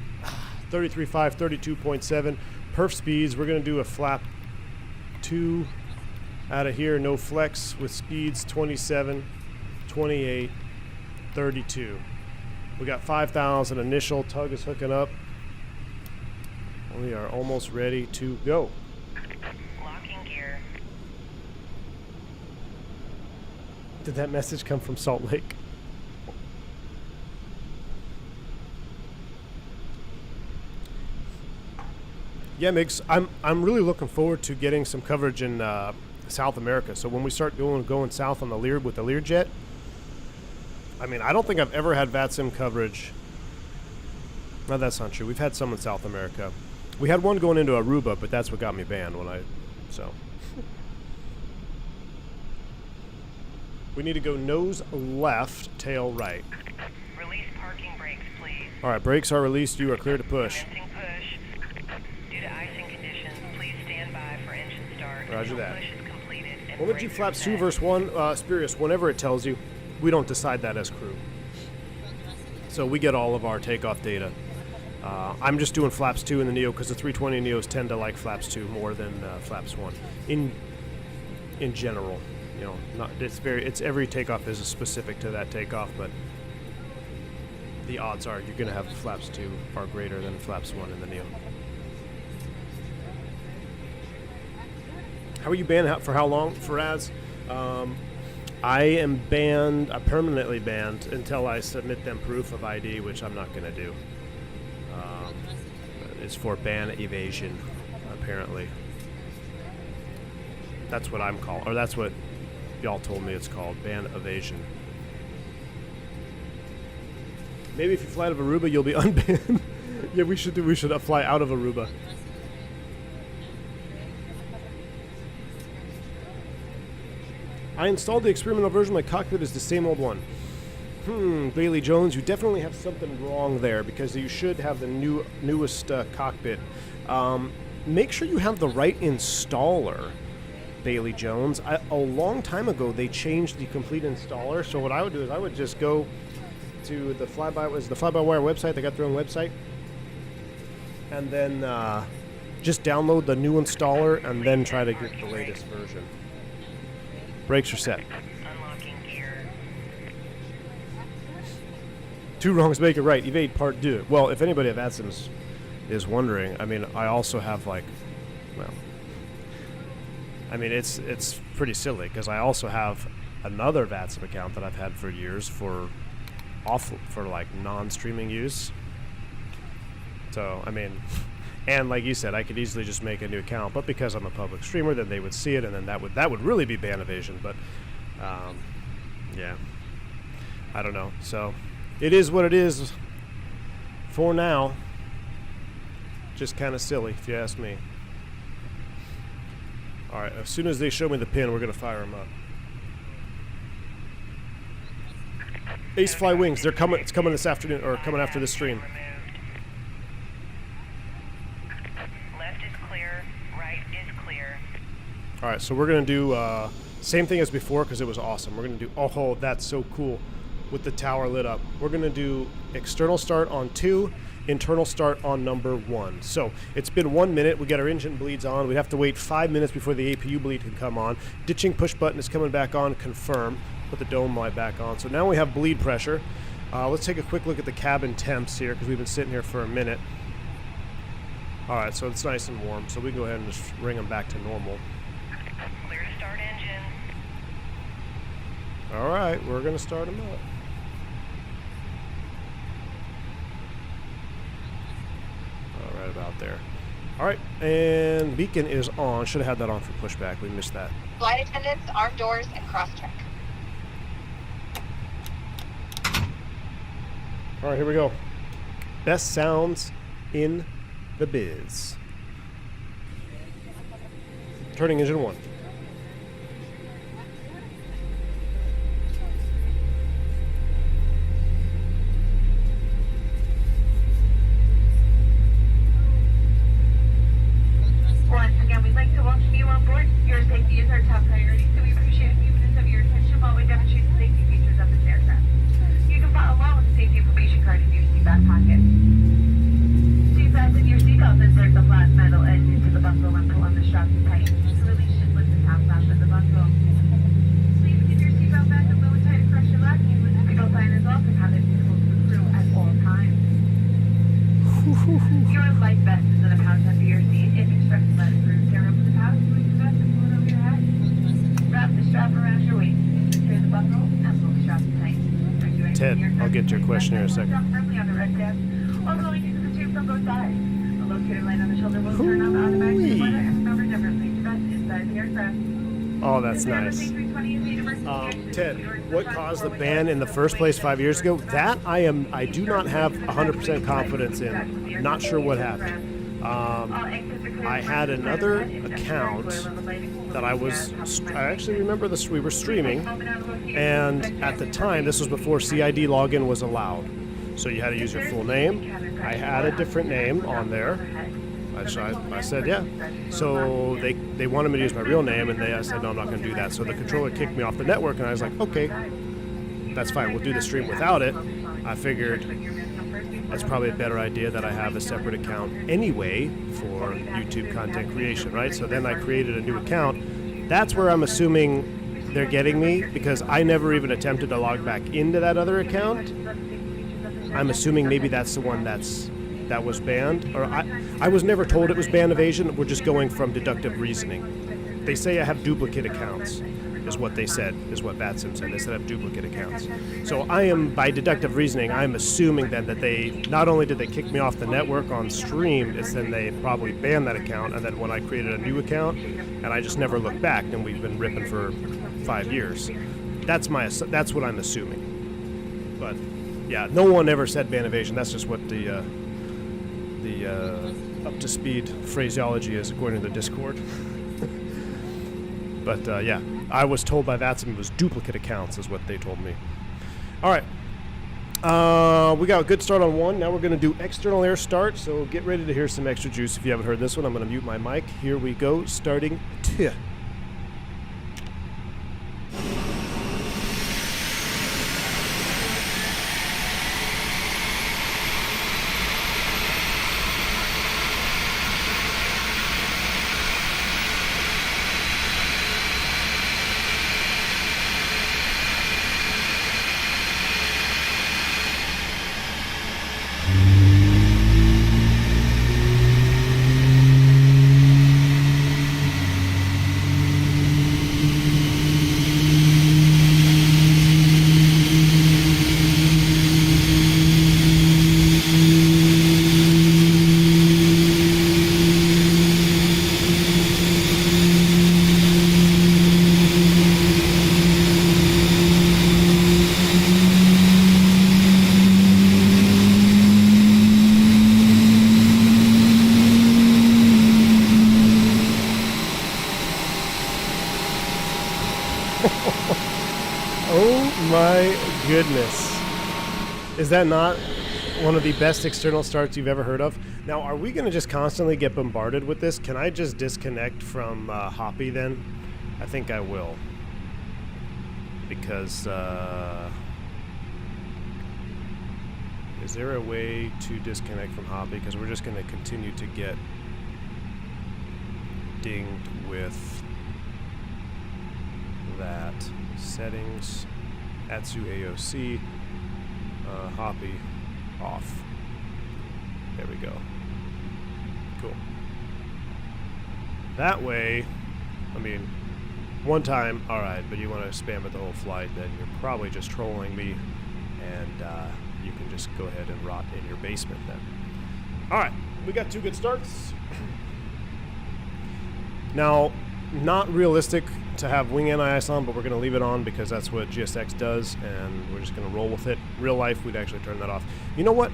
33.5, 32.7. Perf speeds, we're going to do a flap 2 out of here. No flex with speeds 27, 28, 32. We got 5,000 initial. Tug is hooking up. We are almost ready to go. Locking gear. Did that message come from Salt Lake? Yeah, Migs, I'm really looking forward to getting some coverage in South America. So when we start going south on the Lear with the Learjet, I mean, I don't think I've ever had VATSIM coverage. No, that's not true. We've had some in South America. We had one going into Aruba, but that's what got me banned so. We need to go nose left, tail right. Release parking brakes, please. All right, brakes are released. You are clear to push. Commencing push. Due to icing conditions, please stand by for engine start. Roger until that. Push is completed and We'll let you brakes flap are 2 set. verse 1, Spurious, whenever it tells you. We don't decide that as crew. So we get all of our takeoff data. I'm just doing flaps 2 in the Neo because the 320 Neos tend to like flaps 2 more than flaps 1. In general, you know, it's every takeoff is specific to that takeoff, but the odds are you're going to have flaps 2 are greater than flaps 1 in the Neo. How are you banned? For how long, Faraz? I am banned, permanently banned, until I submit them proof of ID, which I'm not going to do. It's for ban evasion, apparently. That's what I'm called, or that's what y'all told me it's called, ban evasion. Maybe if you fly out of Aruba, you'll be unbanned. Yeah, we should fly out of Aruba. I installed the experimental version. My cockpit is the same old one. Bailey Jones, you definitely have something wrong there because you should have the newest cockpit. Make sure you have the right installer, Bailey Jones. A long time ago, they changed the complete installer. So what I would do is I would just go to the Fly-by-Wire website. They got their own website. And then just download the new installer and then try to get the latest version. Brakes are set. Unlocking gear. Two wrongs make it right. Evade part 2. Well, if anybody at VATSIMS is wondering, I mean, I also have like, well, I mean, it's pretty silly because I also have another VATSIM account that I've had for years for like non-streaming use. So, I mean, and like you said, I could easily just make a new account, but because I'm a public streamer, then they would see it, and then that would really be ban evasion. But yeah, I don't know. So it is what it is for now. Just kind of silly, if you ask me. All right, as soon as they show me the pin, we're gonna fire them up. Ace Fly Wings, they're coming. It's coming this afternoon, or coming after this stream. Left is clear, right is clear. All right, so we're gonna do same thing as before because it was awesome. We're gonna do, oh, that's so cool, with the tower lit up. We're gonna do external start on 2, internal start on number 1. So it's been 1 minute. We got our engine bleeds on. We have to wait 5 minutes before the APU bleed can come on. Ditching push button is coming back on. Confirm. Put the dome light back on. So now we have bleed pressure. Let's take a quick look at the cabin temps here because we've been sitting here for a minute. All right, so it's nice and warm. So we can go ahead and just bring them back to normal. Clear to start engine. All right, we're gonna start them up. All right, about there. All right, and beacon is on. Should have had that on for pushback. We missed that. Flight attendants, arm doors, and cross-track. All right, here we go. Best sounds in the biz. Turning engine 1. Once again, we'd like to welcome you on board. Your safety is our top priority, so we appreciate a few minutes of your attention while we demonstrate the safety features of this aircraft. You can follow along with the safety information card in your seat back pocket. Please fasten your seatbelt, insert the flat metal edge into the buckle and pull on the straps tight. To release, should lift the top flap of the buckle. Please keep your seatbelt back and low and tight across your lap. Use the seatbelt sign as well to have it visible to the crew at all times. Your life vest is in a pouch under your seat. If instructed, let it through. Tear open the pouch, release the vest and pull it over your head. Wrap the strap around your waist. Secure the buckle and pull the strap tight. Ted, I'll get to your question here in a second. While going into the tubes on both sides. The locator light on the shoulder will turn on automatically. Whether and remember never place your vest inside the aircraft. Oh, that's nice. Ted, what caused the ban in the first place 5 years ago? That I do not have 100% confidence in. Not sure what happened. I had another account that I actually remember this. We were streaming, and at the time, this was before CID login was allowed. So you had to use your full name. I had a different name on there. I said, yeah. So they wanted me to use my real name, and I said, no, I'm not going to do that. So the controller kicked me off the network, and I was like, okay, that's fine. We'll do the stream without it. I figured that's probably a better idea that I have a separate account anyway for YouTube content creation, right? So then I created a new account. That's where I'm assuming they're getting me because I never even attempted to log back into that other account. I'm assuming maybe that's the one that was banned, or I was never told it was ban evasion. We're just going from deductive reasoning. They say I have duplicate accounts, is what they said, is what VATSIM said. They said I have duplicate accounts. So I am, by deductive reasoning, I'm assuming then that they, not only did they kick me off the network on stream, it's then they probably banned that account, and then when I created a new account, and I just never looked back, and we've been ripping for 5 years. That's what I'm assuming. But Yeah, no one ever said Vanavation. That's just what the up-to-speed phraseology is according to the Discord. But yeah, I was told by VATSIM it was duplicate accounts is what they told me. All right. We got a good start on 1. Now we're going to do external air start, so get ready to hear some extra juice. If you haven't heard this one, I'm going to mute my mic. Here we go, starting 2. Oh my goodness. Is that not one of the best external starts you've ever heard of? Now, are we going to just constantly get bombarded with this? Can I just disconnect from Hoppy then? I think I will. Because, is there a way to disconnect from Hoppy? Because we're just going to continue to get dinged with that. Settings, Atsu AOC, Hoppy off. There we go. Cool. That way, I mean, one time, alright, but you want to spam it the whole flight, then you're probably just trolling me, and you can just go ahead and rot in your basement then. Alright, we got 2 good starts. Now, not realistic to have wing anti-ice on, but we're going to leave it on because that's what GSX does, and we're just going to roll with it. Real life, we'd actually turn that off. You know what?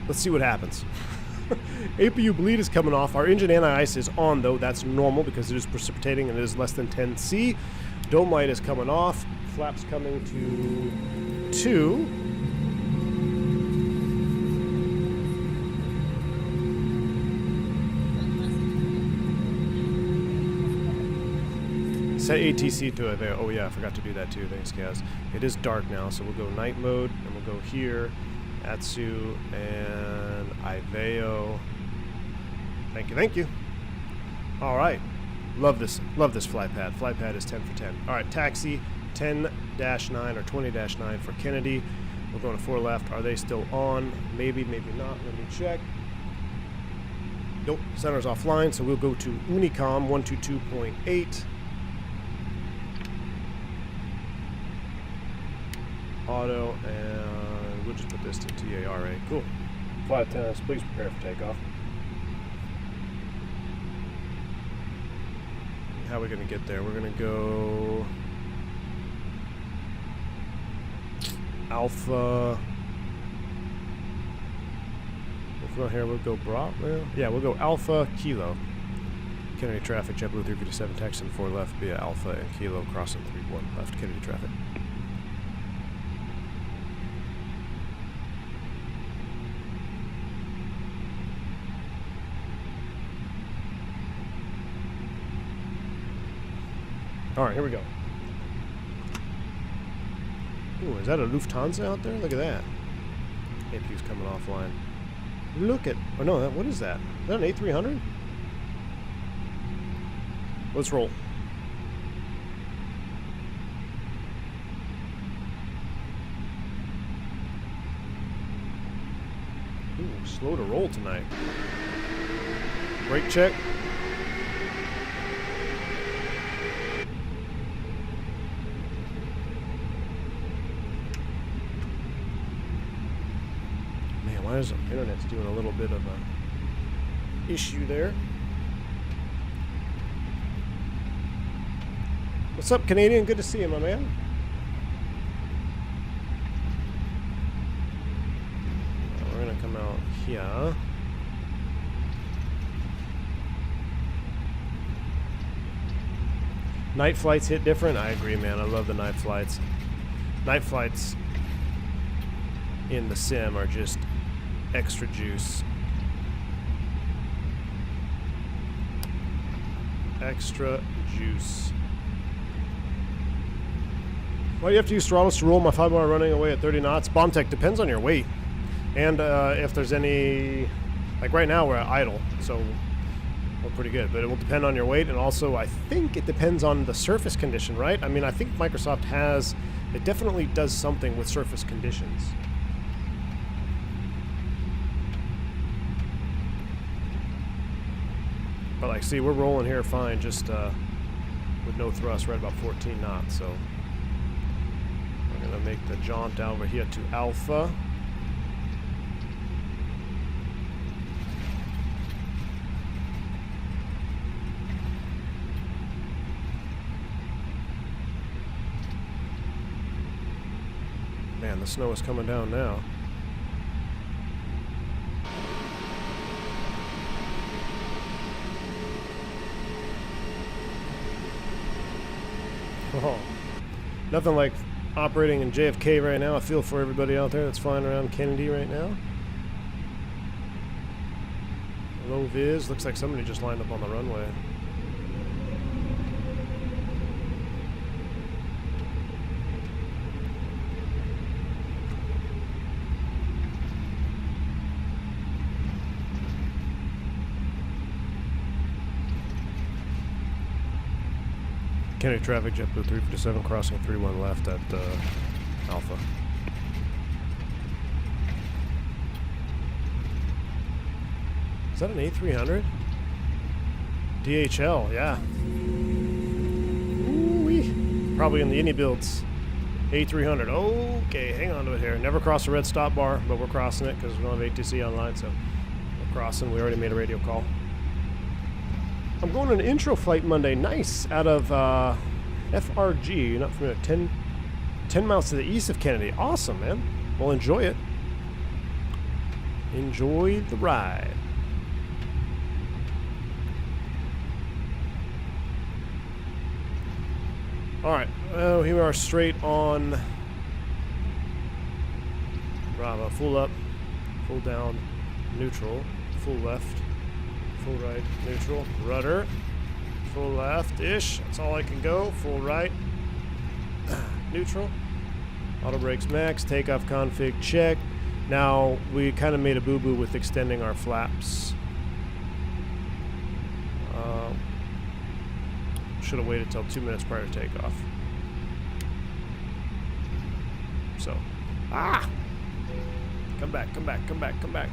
Let's see what happens. APU bleed is coming off. Our engine anti-ice is on, though. That's normal because it is precipitating and it is less than 10 C. Dome light is coming off. Flaps coming to 2. Set ATC to it there. Oh yeah, I forgot to do that too. Thanks, Kaz. It is dark now, so we'll go night mode, and we'll go here, Atsu, and Iveo. Thank you, thank you. All right, love this flight pad. Flight pad is 10 for 10. All right, taxi 10-9 or 20-9 for Kennedy. We're going to 4 left. Are they still on? Maybe, maybe not. Let me check. Nope, center's offline, so we'll go to Unicom 122.8. Auto, and we'll just put this to TARA. Cool. Flight attendants, please prepare for takeoff. How are we going to get there? We're going to go Alpha. If we're here, we'll go Bravo. Yeah, we'll go Alpha Kilo. Kennedy traffic, JetBlue 357 taxi 4 left via Alpha and Kilo crossing 31 left Kennedy traffic. All right, here we go. Ooh, is that a Lufthansa out there? Look at that. APU's coming offline. Look at... Oh, no, what is that? Is that an A300? Let's roll. Ooh, slow to roll tonight. Brake check. Why is the internet's doing a little bit of a issue there? What's up, Canadian? Good to see you, my man. here. Night flights hit different. I agree, man. I love the night flights. Night flights in the sim are just extra juice. Extra juice. Why do you have to use throttles to roll my 5-bar running away at 30 knots? Bomb tech depends on your weight. And if there's any... Like right now we're at idle, so we're pretty good. But it will depend on your weight, and also I think it depends on the surface condition, right? I mean, I think Microsoft has... It definitely does something with surface conditions. But like, see, we're rolling here fine, just with no thrust, right about 14 knots. So we're gonna make the jaunt over here to Alpha. Man, the snow is coming down now. Oh, nothing like operating in JFK right now. I feel for everybody out there that's flying around Kennedy right now. Low vis. Looks like somebody just lined up on the runway. Kennedy traffic, JetBlue 357 crossing 31 left at Alpha. Is that an A300? DHL, yeah. Ooh-wee. Probably in the Indy builds. A300. Okay, hang on to it here. Never crossed a red stop bar, but we're crossing it because we don't have ATC online, so we're crossing. We already made a radio call. I'm going on an intro flight Monday. Nice. Out of FRG. You're not familiar. 10 miles to the east of Kennedy. Awesome, man. Well, enjoy it. Enjoy the ride. Alright. Oh, here we are straight on Bravo. Full up. Full down. Neutral. Full left. Full right, neutral, rudder, full left-ish, that's all I can go, full right, neutral, auto brakes max, takeoff config check. Now, we kind of made a boo-boo with extending our flaps. Should have waited till 2 minutes prior to takeoff. So, come back, come back, come back, come back.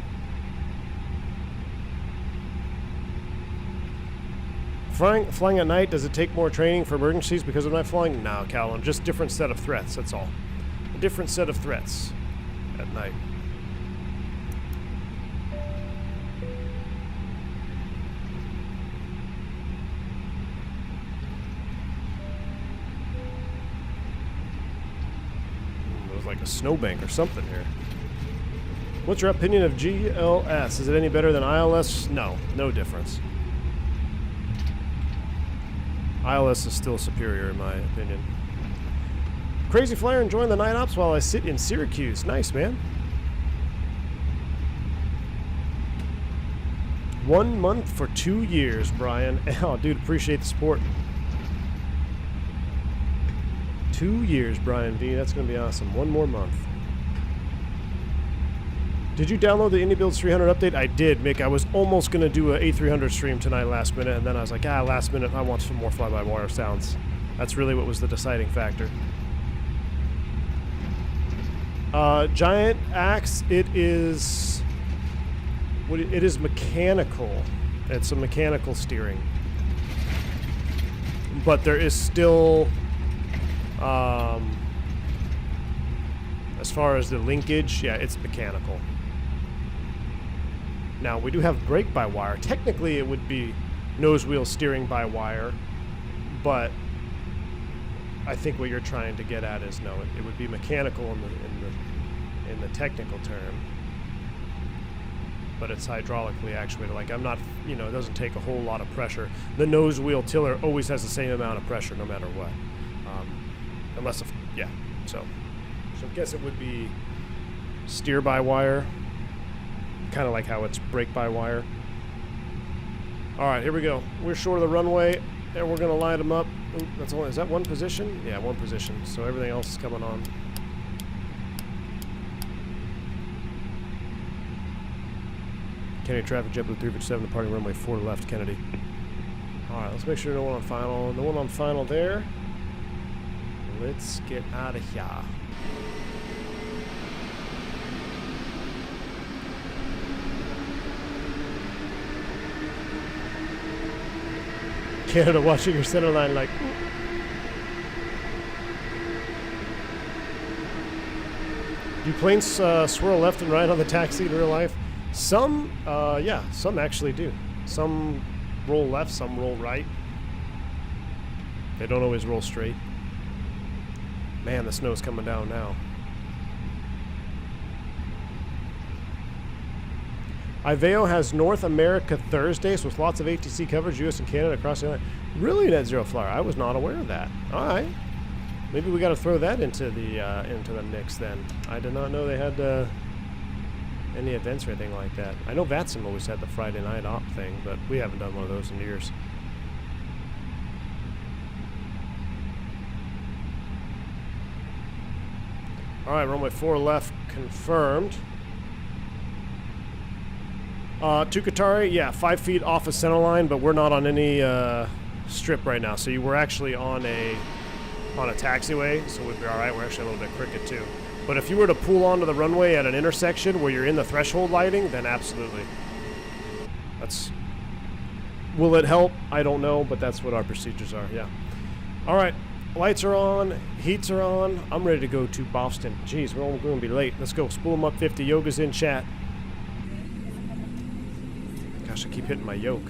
Flying at night, does it take more training for emergencies because of night flying? No, Callum, just different set of threats, that's all. A different set of threats at night. It was like a snowbank or something here. What's your opinion of GLS? Is it any better than ILS? No, no difference. ILS is still superior in my opinion. Crazy Flyer enjoying the night ops while I sit in Syracuse. Nice, man. 1 month for 2 years, Brian. Oh, dude, appreciate the support. 2 years, Brian D. That's going to be awesome. 1 more month. Did you download the IndyBuilds 300 update? I did, Mick. I was almost going to do an A300 stream tonight last minute, and then I was like, last minute, I want some more fly-by-wire sounds. That's really what was the deciding factor. Giant Axe, it is mechanical. It's a mechanical steering. But there is still, as far as the linkage, yeah, it's mechanical. Now, we do have brake-by-wire. Technically, it would be nose-wheel steering by wire, but I think what you're trying to get at is no, it would be mechanical in the technical term. but it's hydraulically actuated. Like I'm not, you know, it doesn't take a whole lot of pressure. The nose wheel tiller always has the same amount of pressure no matter what. Unless, yeah, so I guess it would be steer by wire, kind of like how it's brake by wire. All right, here we go. We're short of the runway, and we're gonna line them up. Ooh, that's only, is that one position? Yeah, one position. So everything else is coming on. Kennedy traffic, JetBlue 357, departing runway 4 left, Kennedy. All right, let's make sure no one on final. No one on final there. Let's get out of here. Canada watching your center line like... Do planes swirl left and right on the taxi in real life? Some, yeah, some actually do. Some roll left, some roll right. They don't always roll straight. Man, the snow's coming down now. Iveo has North America Thursdays with lots of ATC coverage, US and Canada across the island. Really, Net Zero Flyer? I was not aware of that. All right, maybe we got to throw that into the mix then. I did not know they had any events or anything like that. I know VATSIM always had the Friday night op thing, but we haven't done one of those in years. All right, runway 4 left confirmed. To Qatari, yeah, 5 feet off of center line, but we're not on any strip right now. So we're actually on a taxiway, so we'd be all right. We're actually a little bit crooked too. But if you were to pull onto the runway at an intersection where you're in the threshold lighting, then absolutely. Will it help? I don't know, but that's what our procedures are. Yeah. All right. Lights are on, heats are on. I'm ready to go to Boston. Jeez, we're going to be late. Let's go. Spool them up 50. Yoga's in chat. Gosh, I keep hitting my yoke.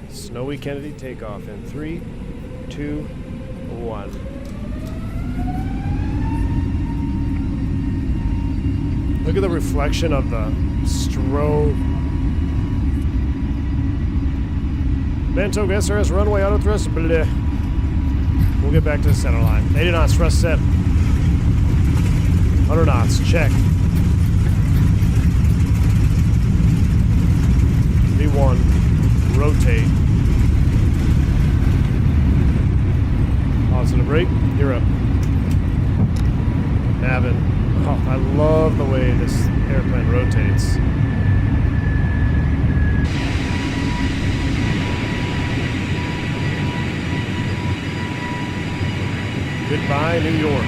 Snowy Kennedy takeoff in 3, 2, 1. Look at the reflection of the strobe. Toga SRS runway auto thrust. Bleh. We'll get back to the center line. 80 knots thrust set. 100 knots. Check. V1. Rotate. Positive rate. You're up. Navin. Oh, I love the way this airplane rotates. Goodbye, New York.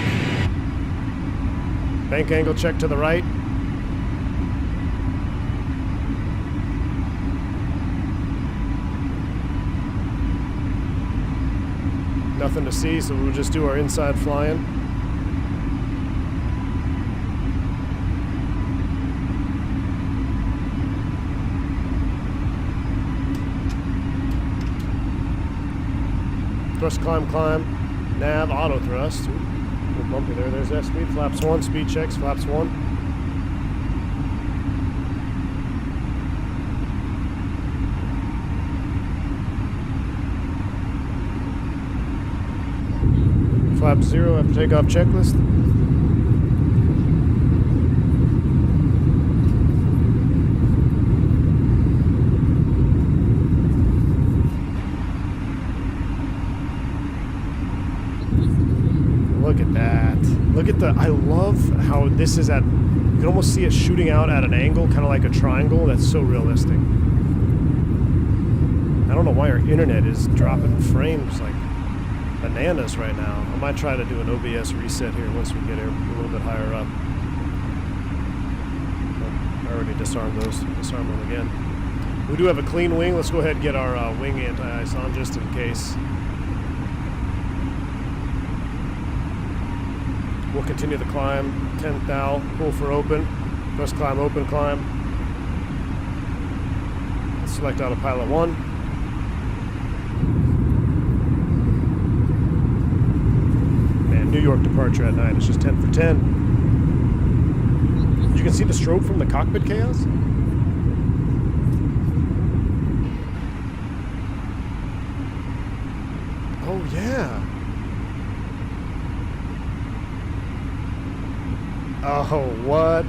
Bank angle check to the right. Nothing to see, so we'll just do our inside flying. Thrust, climb, climb. Nav, auto thrust. Ooh, a little bumpy there. There's F speed. Flaps 1. Speed checks. Flaps 1. Flap 0 after takeoff checklist. Look at that. Look at the, I love how this is at, you can almost see it shooting out at an angle, kind of like a triangle. That's so realistic. I don't know why our internet is dropping frames like bananas right now. I might try to do an OBS reset here once we get a little bit higher up. Oh, I already disarmed those. Disarm them again. We do have a clean wing. Let's go ahead and get our wing anti-ice on just in case. We'll continue the climb. 10th thou. Pull for open. Thrust climb, open climb. Let's select autopilot 1. New York departure at night. It's just 10 for 10. You can see the strobe from the cockpit chaos? Oh yeah. Oh, what?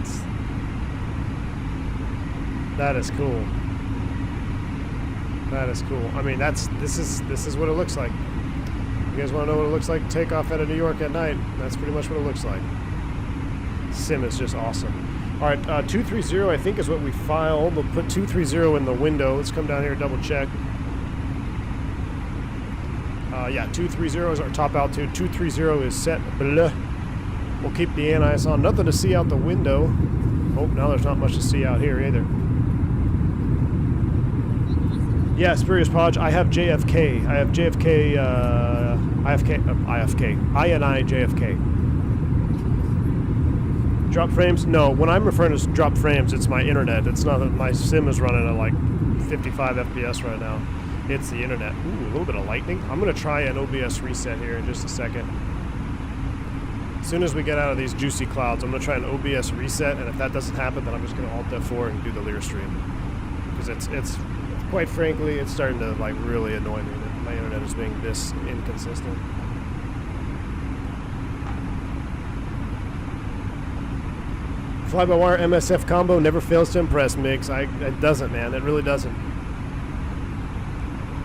That is cool. That is cool. I mean, this is what it looks like. You guys want to know what it looks like? Takeoff out of New York at night. That's pretty much what it looks like. Sim is just awesome. All right, 230 I think is what we filed. We'll put 230 in the window. Let's come down here and double check. Yeah, 230 is our top altitude. 230 is set. Blah. We'll keep the anti-ice on. Nothing to see out the window. Oh, now there's not much to see out here either. Yeah, Spurious Podge. I have JFK. I have JFK. INI JFK. Drop frames? No. When I'm referring to drop frames, it's my internet. It's not that my sim is running at like 55 FPS right now. It's the internet. Ooh, a little bit of lightning. I'm going to try an OBS reset here in just a second. As soon as we get out of these juicy clouds, I'm going to try an OBS reset, and if that doesn't happen, then I'm just going to Alt F4 and do the Lear stream. Because it's quite frankly, it's starting to like really annoy me that my internet is being this inconsistent. Fly-by-wire MSF combo never fails to impress, Mix. It doesn't, man. It really doesn't.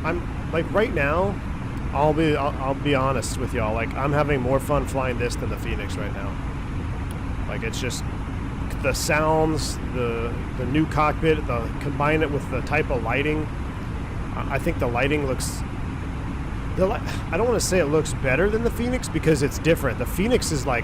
I'm like right now, I'll be honest with y'all. Like I'm having more fun flying this than the Fenix right now. Like it's just the sounds, the new cockpit, combine it with the type of lighting. I think the lighting looks. I don't want to say it looks better than the Fenix because it's different. The Fenix is like,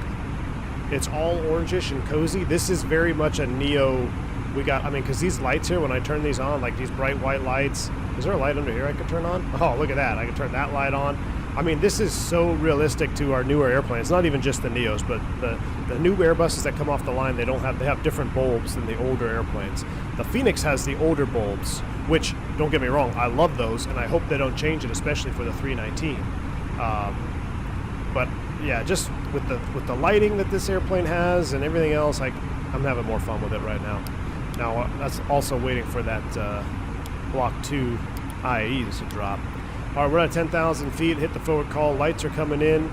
it's all orangish and cozy. This is very much a neo. Because these lights here, when I turn these on, like these bright white lights. Is there a light under here I could turn on? Oh, look at that. I can turn that light on. I mean, this is so realistic to our newer airplanes. Not even just the Neos, but the new Airbuses that come off the line, they have different bulbs than the older airplanes. The Fenix has the older bulbs, which, don't get me wrong, I love those, and I hope they don't change it, especially for the 319. But yeah, just with the lighting that this airplane has and everything else, I'm having more fun with it right now. Now, that's also waiting for that Block 2 IAEs to drop. All right, we're at 10,000 feet. Hit the forward call. Lights are coming in.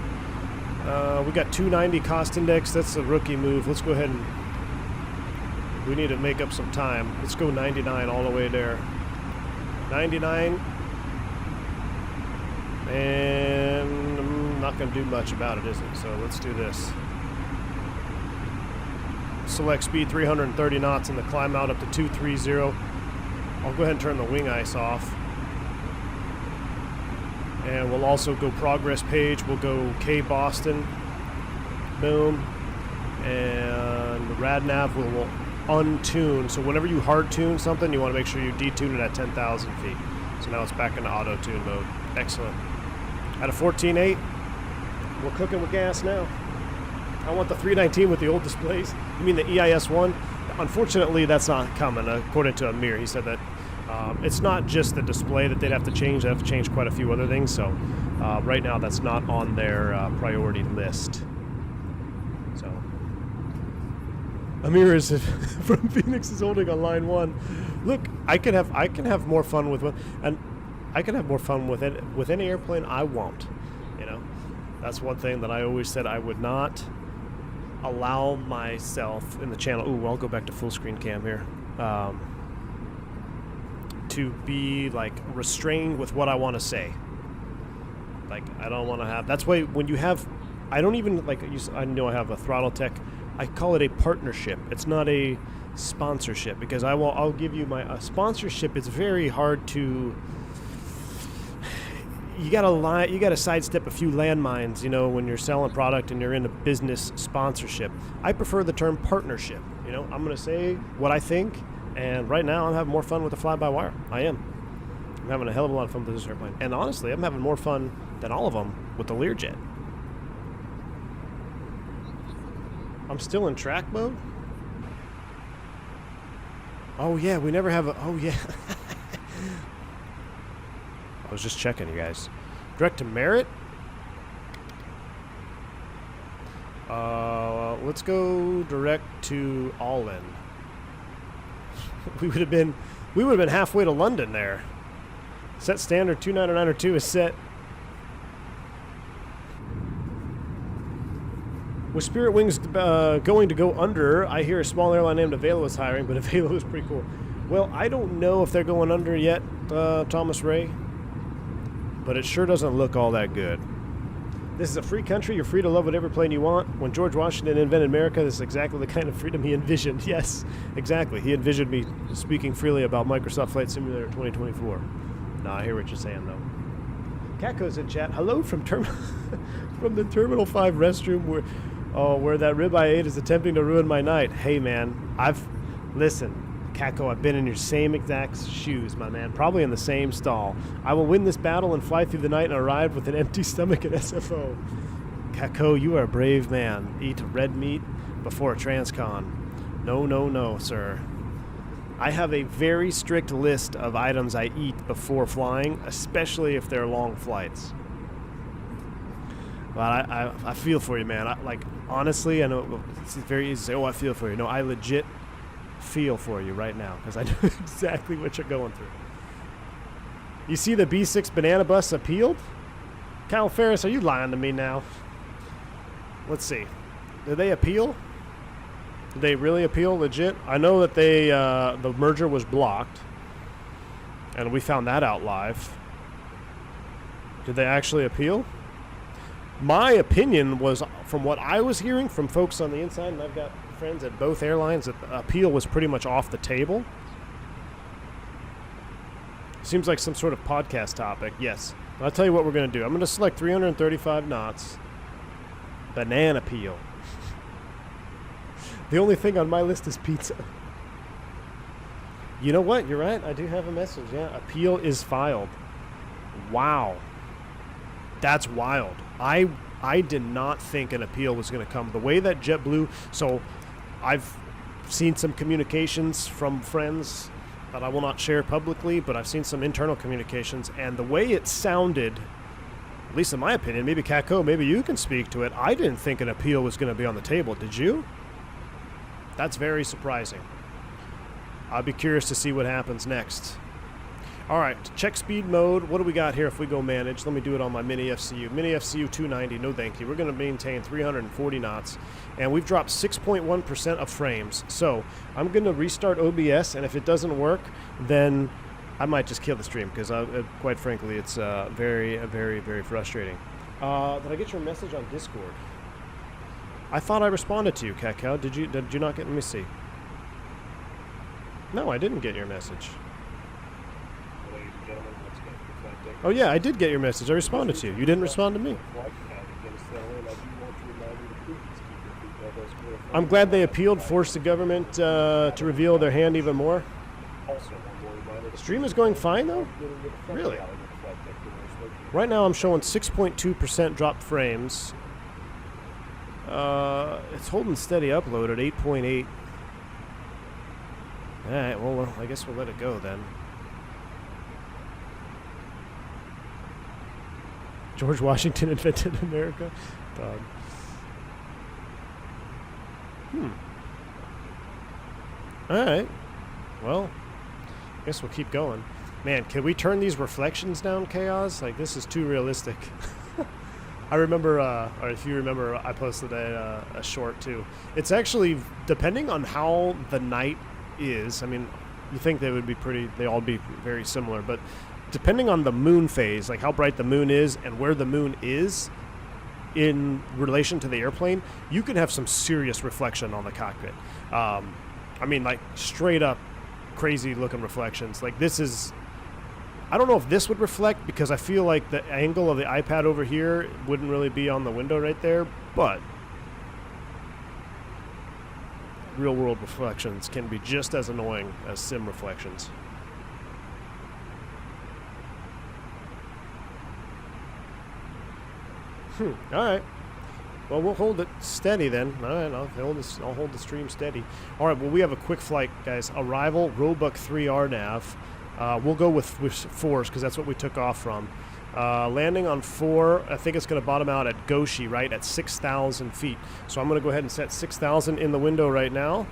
We got 290 cost index. That's a rookie move. Let's go ahead and... We need to make up some time. Let's go 99 all the way there. 99. And I'm not going to do much about it, is it? So let's do this. Select speed 330 knots and the climb out up to 230. I'll go ahead and turn the wing ice off. And we'll also go progress page. We'll go K Boston. Boom. And the RadNav will untune. So whenever you hard tune something, you want to make sure you detune it at 10,000 feet. So now it's back into auto tune mode. Excellent. At a 14.8, we're cooking with gas now. I want the 319 with the old displays. You mean the EIS-1? Unfortunately, that's not coming, according to Amir. He said that it's not just the display that they'd have to change. They have to change quite a few other things. So right now, that's not on their priority list. So Amir is from Phoenix is holding on line 1. Look, I can have more fun with one, and I can have more fun with it with any airplane I want. You know, that's one thing that I always said I would not allow myself in the channel. Ooh, I'll go back to full screen cam here. To be like restrained with what I want to say. Like I don't want to have. That's why when you have, I don't even like. I know I have a Throttletek. I call it a partnership. It's not a sponsorship because I'll give you a sponsorship. It's very hard to. You gotta sidestep a few landmines, you know, when you're selling product and you're in a business sponsorship. I prefer the term partnership. You know, I'm gonna say what I think, and right now I'm having more fun with the fly-by-wire. I am. I'm having a hell of a lot of fun with this airplane, and honestly, I'm having more fun than all of them with the Learjet. I'm still in track mode. Oh yeah, we never have a. Oh yeah. I was just checking, you guys. Direct to Merit? Let's go direct to All-In. we would have been halfway to London there. Set standard 29902 is set. With Spirit Wings going to go under, I hear a small airline named Avelo is hiring, but Avelo is pretty cool. Well, I don't know if they're going under yet, Thomas Ray, but it sure doesn't look all that good. This is a free country. You're free to love whatever plane you want. When George Washington invented America, this is exactly the kind of freedom he envisioned. Yes, exactly. He envisioned me speaking freely about Microsoft Flight Simulator 2024. Nah, I hear what you're saying, though. Catco's in chat. Hello from from the Terminal 5 restroom where that rib I ate is attempting to ruin my night. Hey, man, listen, Catco, I've been in your same exact shoes, my man. Probably in the same stall. I will win this battle and fly through the night and arrive with an empty stomach at SFO. Catco, you are a brave man. Eat red meat before a transcon. No, no, no, sir. I have a very strict list of items I eat before flying, especially if they're long flights. But I feel for you, man. Honestly, I know it's very easy to say, oh, I feel for you. No, I legit feel for you right now because I know exactly what you're going through. You see the B6 banana bus appealed? Kyle Ferris, are you lying to me now? Let's see. Did they appeal? Did they really appeal legit? I know that they the merger was blocked, and we found that out live. Did they actually appeal? My opinion was, from what I was hearing from folks on the inside, and I've got friends at both airlines, that the appeal was pretty much off the table. Seems like some sort of podcast topic. Yes. I'll tell you what we're going to do. I'm going to select 335 knots. Banana peel. The only thing on my list is pizza. You know what? You're right. I do have a message. Yeah, appeal is filed. Wow. That's wild. I did not think an appeal was going to come. The way that JetBlue... So, I've seen some communications from friends that I will not share publicly, but I've seen some internal communications, and the way it sounded, at least in my opinion, maybe Catco, maybe you can speak to it, I didn't think an appeal was going to be on the table. Did you? That's very surprising. I'll be curious to see what happens next. All right, check speed mode. What do we got here if we go manage? Let me do it on my Mini FCU. Mini FCU 290, no thank you. We're going to maintain 340 knots, and we've dropped 6.1% of frames. So I'm going to restart OBS, and if it doesn't work, then I might just kill the stream, because quite frankly, it's very, very, very frustrating. Did I get your message on Discord? I thought I responded to you, Catcow. Did you not get? Let me see. No, I didn't get your message. Oh yeah, I did get your message. I responded to you. You didn't respond to me. I'm glad they appealed, forced the government to reveal their hand even more. The stream is going fine though? Really? Right now I'm showing 6.2% dropped frames. It's holding steady upload at 8.8. Alright, well, I guess we'll let it go then. George Washington invented America. Alright. Well, I guess we'll keep going. Man, can we turn these reflections down, Chaos? Like, this is too realistic. I remember, or if you remember, I posted a short too. It's actually, depending on how the night is, I mean, you think they would be they all be very similar, but depending on the moon phase, like how bright the moon is and where the moon is in relation to the airplane, you can have some serious reflection on the cockpit. I mean, like straight up crazy looking reflections. Like this is, I don't know if this would reflect because I feel like the angle of the iPad over here wouldn't really be on the window right there, but real world reflections can be just as annoying as sim reflections. All right. Well, we'll hold it steady then. All right, I'll hold the stream steady. All right. Well, we have a quick flight, guys. Arrival Roebuck 3 RNAV. We'll go with 4s because that's what we took off from. Landing on 4, I think it's going to bottom out at Goshi, right, at 6,000 feet. So I'm going to go ahead and set 6,000 in the window right now.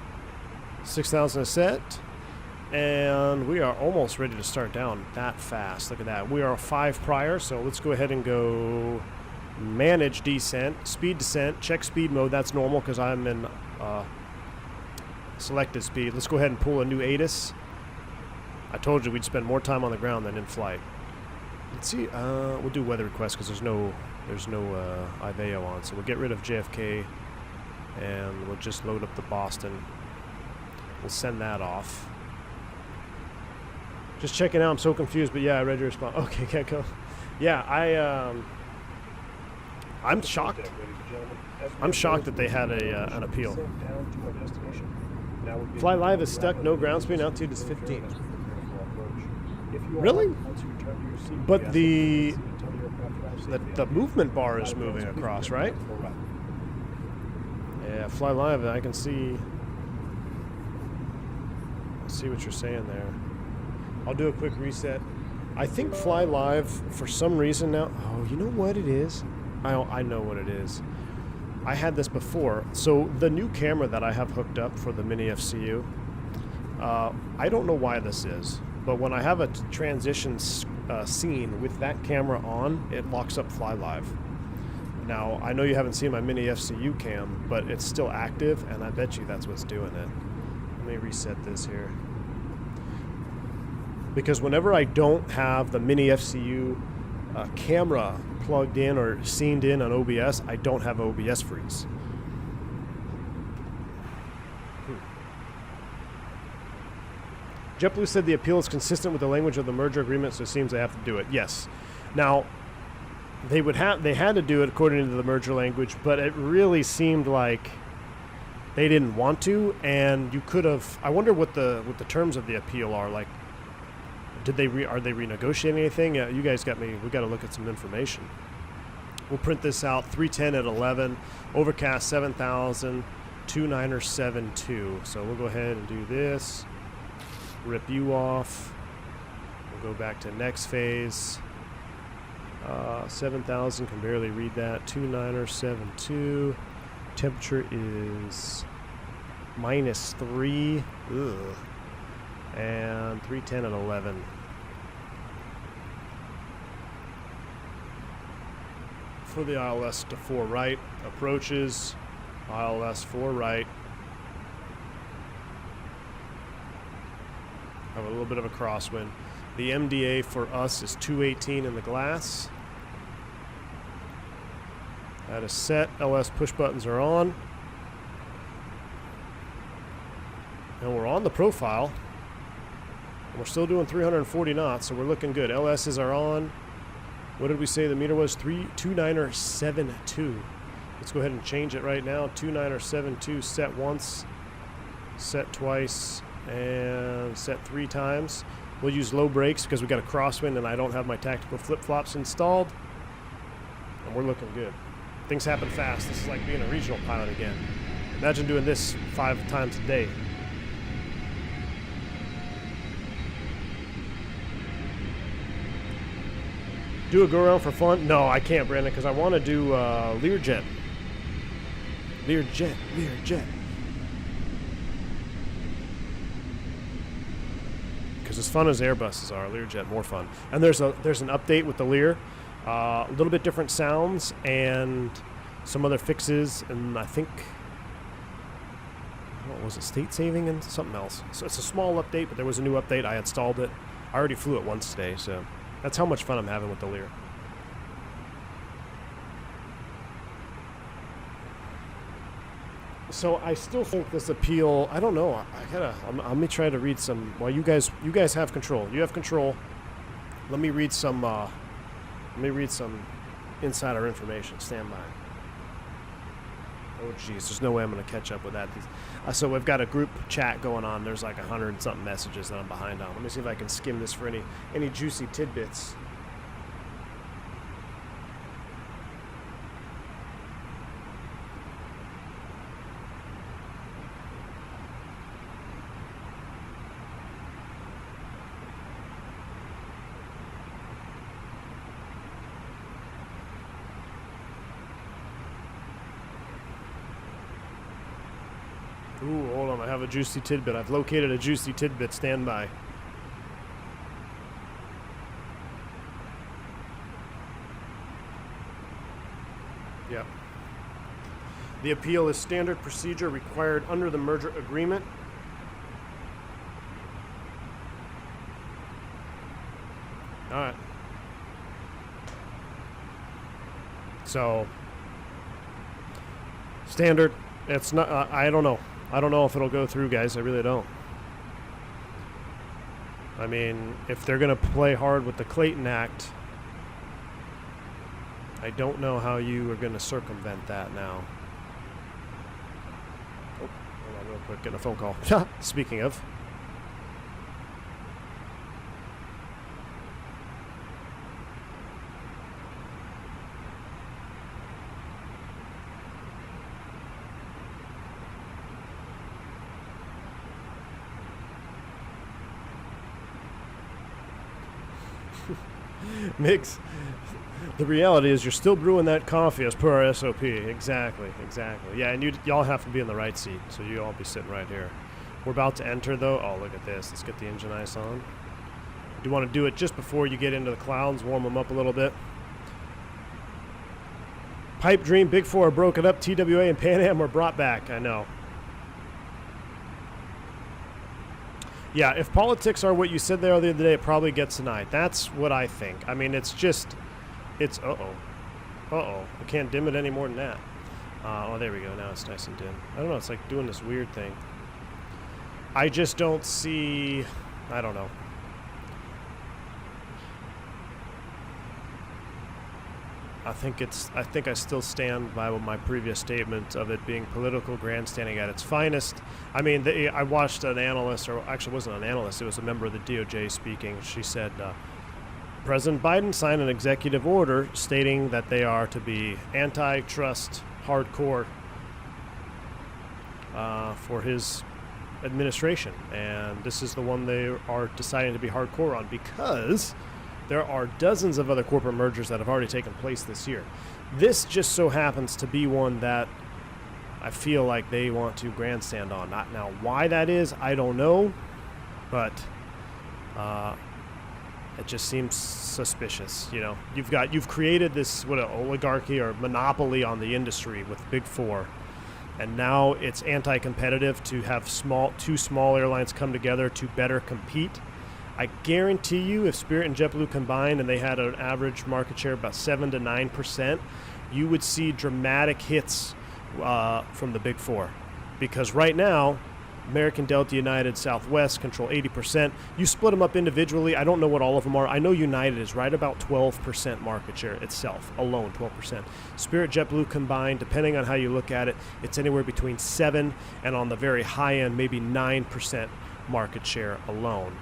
6,000 is set. And we are almost ready to start down that fast. Look at that. We are 5 prior, so let's go ahead and go manage descent, speed descent, check speed mode. That's normal because I'm in selected speed. Let's go ahead and pull a new ATIS. I told you we'd spend more time on the ground than in flight. Let's see. We'll do weather request because there's no IVAO on, so we'll get rid of JFK and we'll just load up the Boston. We'll send that off. Just checking out. I'm so confused, but yeah, I read your response. Okay, Gecko. Yeah, I'm shocked. I'm shocked that they had an appeal. Fly Live is stuck. No ground speed. Altitude is 15. Really? But the movement bar is moving across, right? Yeah, Fly Live. I can see what you're saying there. I'll do a quick reset. I think Fly Live, for some reason now... Oh, you know what it is? I know what it is. I had this before. So the new camera that I have hooked up for the Mini FCU, I don't know why this is, but when I have a transition scene with that camera on, it locks up Fly Live. Now, I know you haven't seen my Mini FCU cam, but it's still active, and I bet you that's what's doing it. Let me reset this here. Because whenever I don't have the Mini FCU camera plugged in or scened in on OBS, I don't have OBS freeze. JetBlue said the appeal is consistent with the language of the merger agreement, so it seems they have to do it. Yes. Now, they had to do it according to the merger language, but it really seemed like they didn't want to, and you could have... I wonder what the terms of the appeal are. Like, are they renegotiating anything? You guys got me. We got to look at some information. We'll print this out. 310 at 11. Overcast 7,000. 29er72. So we'll go ahead and do this. Rip you off. We'll go back to next phase. 7,000. Can barely read that. 29er72. Temperature is -3. Ugh. And 310 at 11. For the ILS to 4 right. Approaches. ILS 4 right. Have a little bit of a crosswind. The MDA for us is 218 in the glass. That is set. LS push buttons are on. And we're on the profile. We're still doing 340 knots, so we're looking good. LSs are on. What did we say the meter was? 29er72. Let's go ahead and change it right now. 29er72, set once, set twice, and set 3 times. We'll use low brakes because we got a crosswind and I don't have my tactical flip-flops installed. And we're looking good. Things happen fast. This is like being a regional pilot again. Imagine doing this 5 times a day. Do a go around for fun? No, I can't, Brandon, because I want to do Learjet. Learjet. Because as fun as Airbuses are, Learjet more fun. And there's an update with the Lear, a little bit different sounds and some other fixes, and I think what was it, state saving and something else. So it's a small update, but there was a new update. I installed it. I already flew it once today, so. That's how much fun I'm having with the Lear. So I still think this appeal. I don't know. Let me try to read some. Well, you guys have control. You have control. Let me read some. Insider information. Stand by. Oh, geez. There's no way I'm going to catch up with that. So we've got a group chat going on. There's like 100-something messages that I'm behind on. Let me see if I can skim this for any juicy tidbits. Ooh, hold on. I have a juicy tidbit. I've located a juicy tidbit. Stand by. Yep. The appeal is standard procedure required under the merger agreement. All right. So, standard. It's not. I don't know. I don't know if it'll go through, guys. I really don't. I mean, if they're gonna play hard with the Clayton Act, I don't know how you are gonna circumvent that now. Oh, hold on real quick. Getting a phone call. Speaking of. Mix. The reality is you're still brewing that coffee as per our SOP. Exactly. Yeah, and y'all have to be in the right seat, so you all be sitting right here. We're about to enter, though. Oh, look at this. Let's get the engine ice on. You want to do it just before you get into the clouds, warm them up a little bit. Pipe Dream, Big Four broken up. TWA and Pan Am were brought back. I know. Yeah, if politics are what you said there the other day, it probably gets denied. That's what I think. I mean, it's I can't dim it any more than that. Oh, there we go. Now it's nice and dim. I don't know. It's like doing this weird thing. I just don't see, I don't know. I think I still stand by my previous statement of it being political grandstanding at its finest. I mean, I watched an analyst, or actually it wasn't an analyst, it was a member of the DOJ speaking. She said, President Biden signed an executive order stating that they are to be antitrust hardcore for his administration. And this is the one they are deciding to be hardcore on because there are dozens of other corporate mergers that have already taken place this year. This just so happens to be one that I feel like they want to grandstand on. Not now why that is, I don't know, but it just seems suspicious. You know, you've created this oligarchy or monopoly on the industry with Big Four, and now it's anti-competitive to have two small airlines come together to better compete. I guarantee you, if Spirit and JetBlue combined and they had an average market share of about 7 to 9%, you would see dramatic hits from the Big Four. Because right now, American, Delta, United, Southwest control 80%. You split them up individually. I don't know what all of them are. I know United is right about 12% market share itself, alone 12%. Spirit, JetBlue combined, depending on how you look at it, it's anywhere between 7 and on the very high end, maybe 9% market share alone.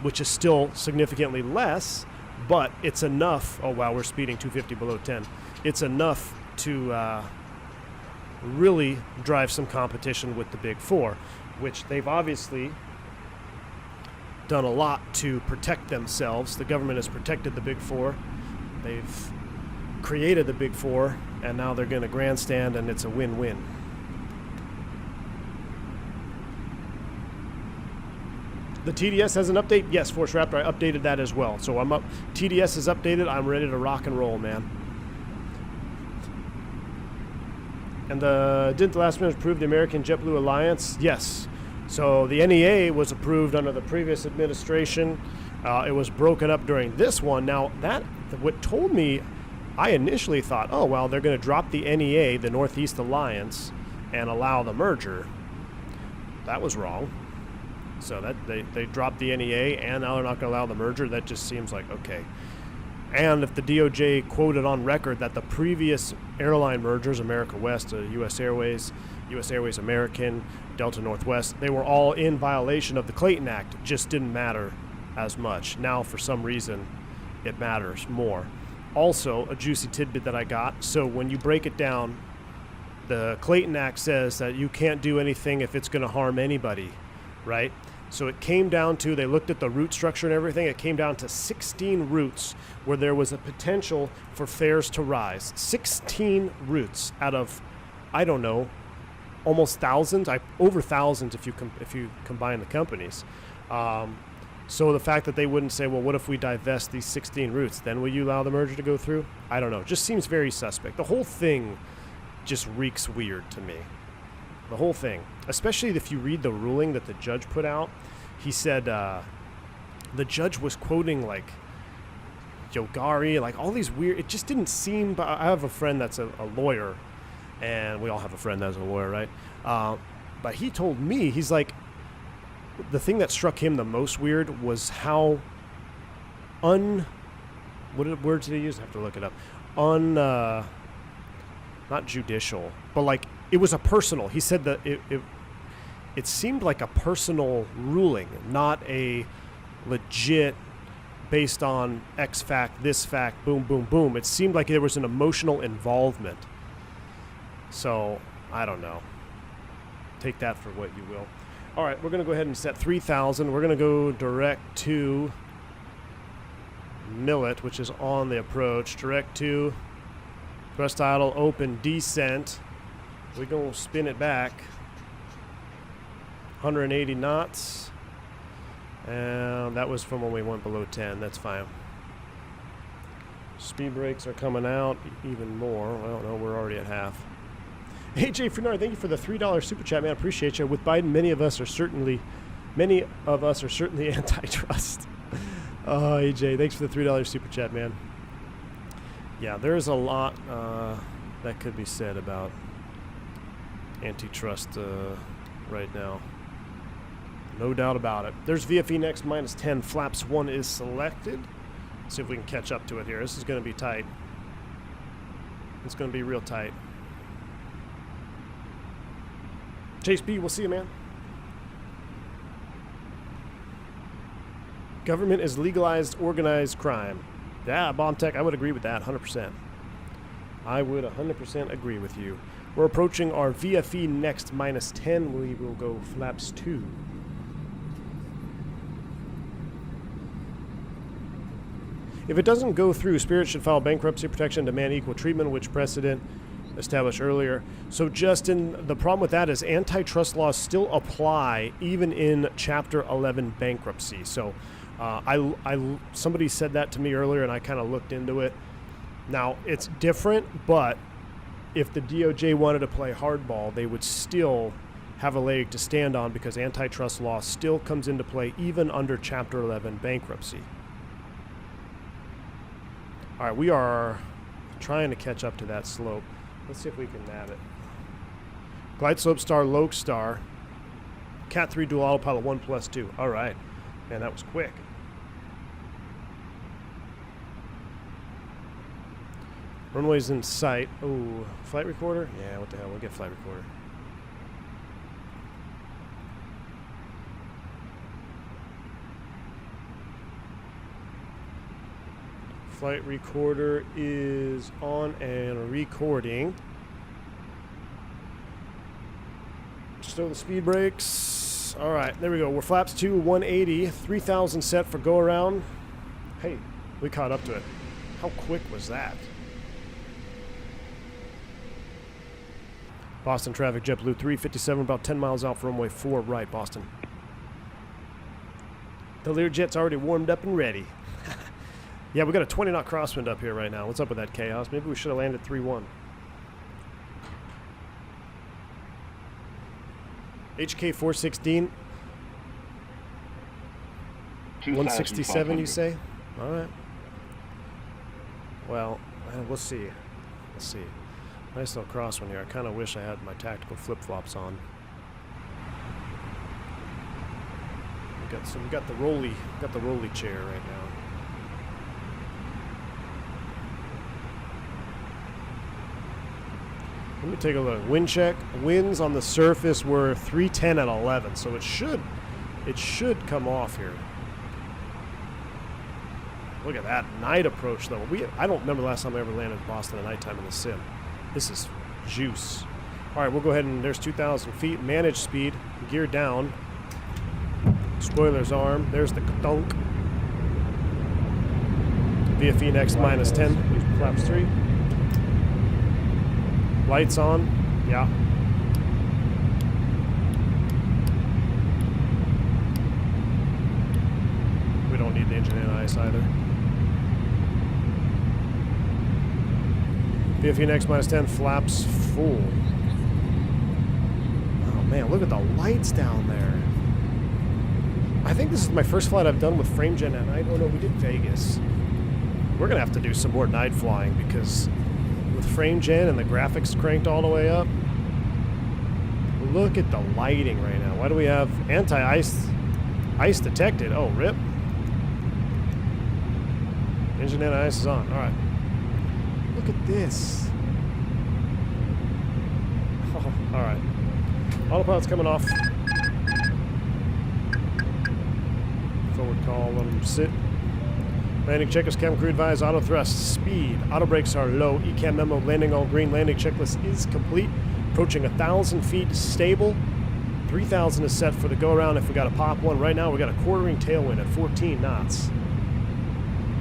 Which is still significantly less, but it's enough. Oh, wow, we're speeding 250 below 10. It's enough to really drive some competition with the Big Four, which they've obviously done a lot to protect themselves. The government has protected the Big Four. They've created the Big Four, and now they're going to grandstand, and it's a win-win. The TDS has an update? Yes, Force Raptor, I updated that as well. So I'm up. TDS is updated. I'm ready to rock and roll, man. And didn't the last minute approve the American JetBlue Alliance? Yes. So the NEA was approved under the previous administration. It was broken up during this one. Now, what told me, I initially thought, oh, well, they're going to drop the NEA, the Northeast Alliance, and allow the merger. That was wrong. So that they dropped the NEA, and now they're not going to allow the merger. That just seems like, okay. And if the DOJ quoted on record that the previous airline mergers, America West, U.S. Airways American, Delta Northwest, they were all in violation of the Clayton Act. It just didn't matter as much. Now, for some reason, it matters more. Also, a juicy tidbit that I got. So when you break it down, the Clayton Act says that you can't do anything if it's going to harm anybody, right? So it came down to, they looked at the route structure and everything, it came down to 16 routes where there was a potential for fares to rise. 16 routes out of, I don't know, almost thousands, over thousands if you combine the companies. So the fact that they wouldn't say, well, what if we divest these 16 routes? Then will you allow the merger to go through? I don't know. It just seems very suspect. The whole thing just reeks weird to me. The whole thing. Especially if you read the ruling that the judge put out. He said the judge was quoting like Yogari, like all these weird, it just didn't seem, but I have a friend that's a lawyer, and we all have a friend that's a lawyer, right? But he told me, he's like, the thing that struck him the most weird was how what words did he use? I have to look it up. Not judicial, but like it was a personal. He said that it seemed like a personal ruling, not a legit based on X fact, this fact, boom, boom, boom. It seemed like there was an emotional involvement. So I don't know. Take that for what you will. All right, we're going to go ahead and set 3,000. We're going to go direct to Millet, which is on the approach. Direct to thrust idle, open, descent. We're going to spin it back. 180 knots. And that was from when we went below 10. That's fine. Speed brakes are coming out even more. I don't know. We're already at half. AJ Frenard, thank you for the $3 super chat, man. Appreciate you. With Biden, many of us are certainly antitrust. Oh, AJ, thanks for the $3 super chat, man. Yeah, there's a lot that could be said about antitrust right now. No doubt about it. There's VFE next, -10. Flaps 1 is selected. Let's see if we can catch up to it here. This is going to be tight. It's going to be real tight. Chase B, we'll see you, man. Government is legalized organized crime. Yeah, Bomb Tech, I would agree with that 100%. I would 100% agree with you. We're approaching our VFE next, -10. We will go flaps 2. If it doesn't go through, Spirit should file bankruptcy protection, demand equal treatment, which precedent established earlier. So Justin, the problem with that is antitrust laws still apply even in Chapter 11 bankruptcy. So somebody said that to me earlier, and I kind of looked into it. Now, it's different, but if the DOJ wanted to play hardball, they would still have a leg to stand on because antitrust law still comes into play even under Chapter 11 bankruptcy. All right, we are trying to catch up to that slope. Let's see if we can nab it. Glide slope star, Loke star. Cat 3 dual autopilot 1+2. All right. Man, that was quick. Runway's in sight. Oh, flight recorder? Yeah, what the hell? We'll get flight recorder. Flight recorder is on and recording. Stow the speed brakes. All right, there we go. We're flaps 2, 180, 3,000 set for go around. Hey, we caught up to it. How quick was that? Boston traffic, JetBlue 357, about 10 miles out for runway 4 right, Boston. The Learjet's already warmed up and ready. Yeah, we got a 20 knot crosswind up here right now. What's up with that chaos? Maybe we should have landed 3-1. HK 416. 167, you say? All right. Well, we'll see. Let's see. Nice little crosswind here. I kind of wish I had my tactical flip-flops on. We got the rolly chair right now. Let me take a look. Wind check. Winds on the surface were 310 at 11, so it should come off here. Look at that night approach, though. I don't remember the last time I ever landed in Boston at nighttime in the sim. This is juice. All right, we'll go ahead and there's 2,000 feet. Manage speed. Gear down. Spoiler's arm. There's the dunk. VFE next -10. Flaps 3. Lights on. Yeah. need the engine anti-ice either. BFE next -10, flaps full. Oh man, look at the lights down there. I think this is my first flight I've done with frame gen at night. Oh no, we did Vegas. We're gonna have to do some more night flying because with frame gen and the graphics cranked all the way up, look at the lighting right now. Why do we have anti-ice detected? Oh, rip. Engine anti-ice is on. All right. Look at this. Oh, all right. Autopilot's coming off. Forward call, let them sit. Landing checklist, cam crew advise, auto thrust, speed. Auto brakes are low. ECAM memo, landing all green. Landing checklist is complete. Approaching 1,000 feet, stable. 3,000 is set for the go-around if we got to pop one. Right now we got a quartering tailwind at 14 knots.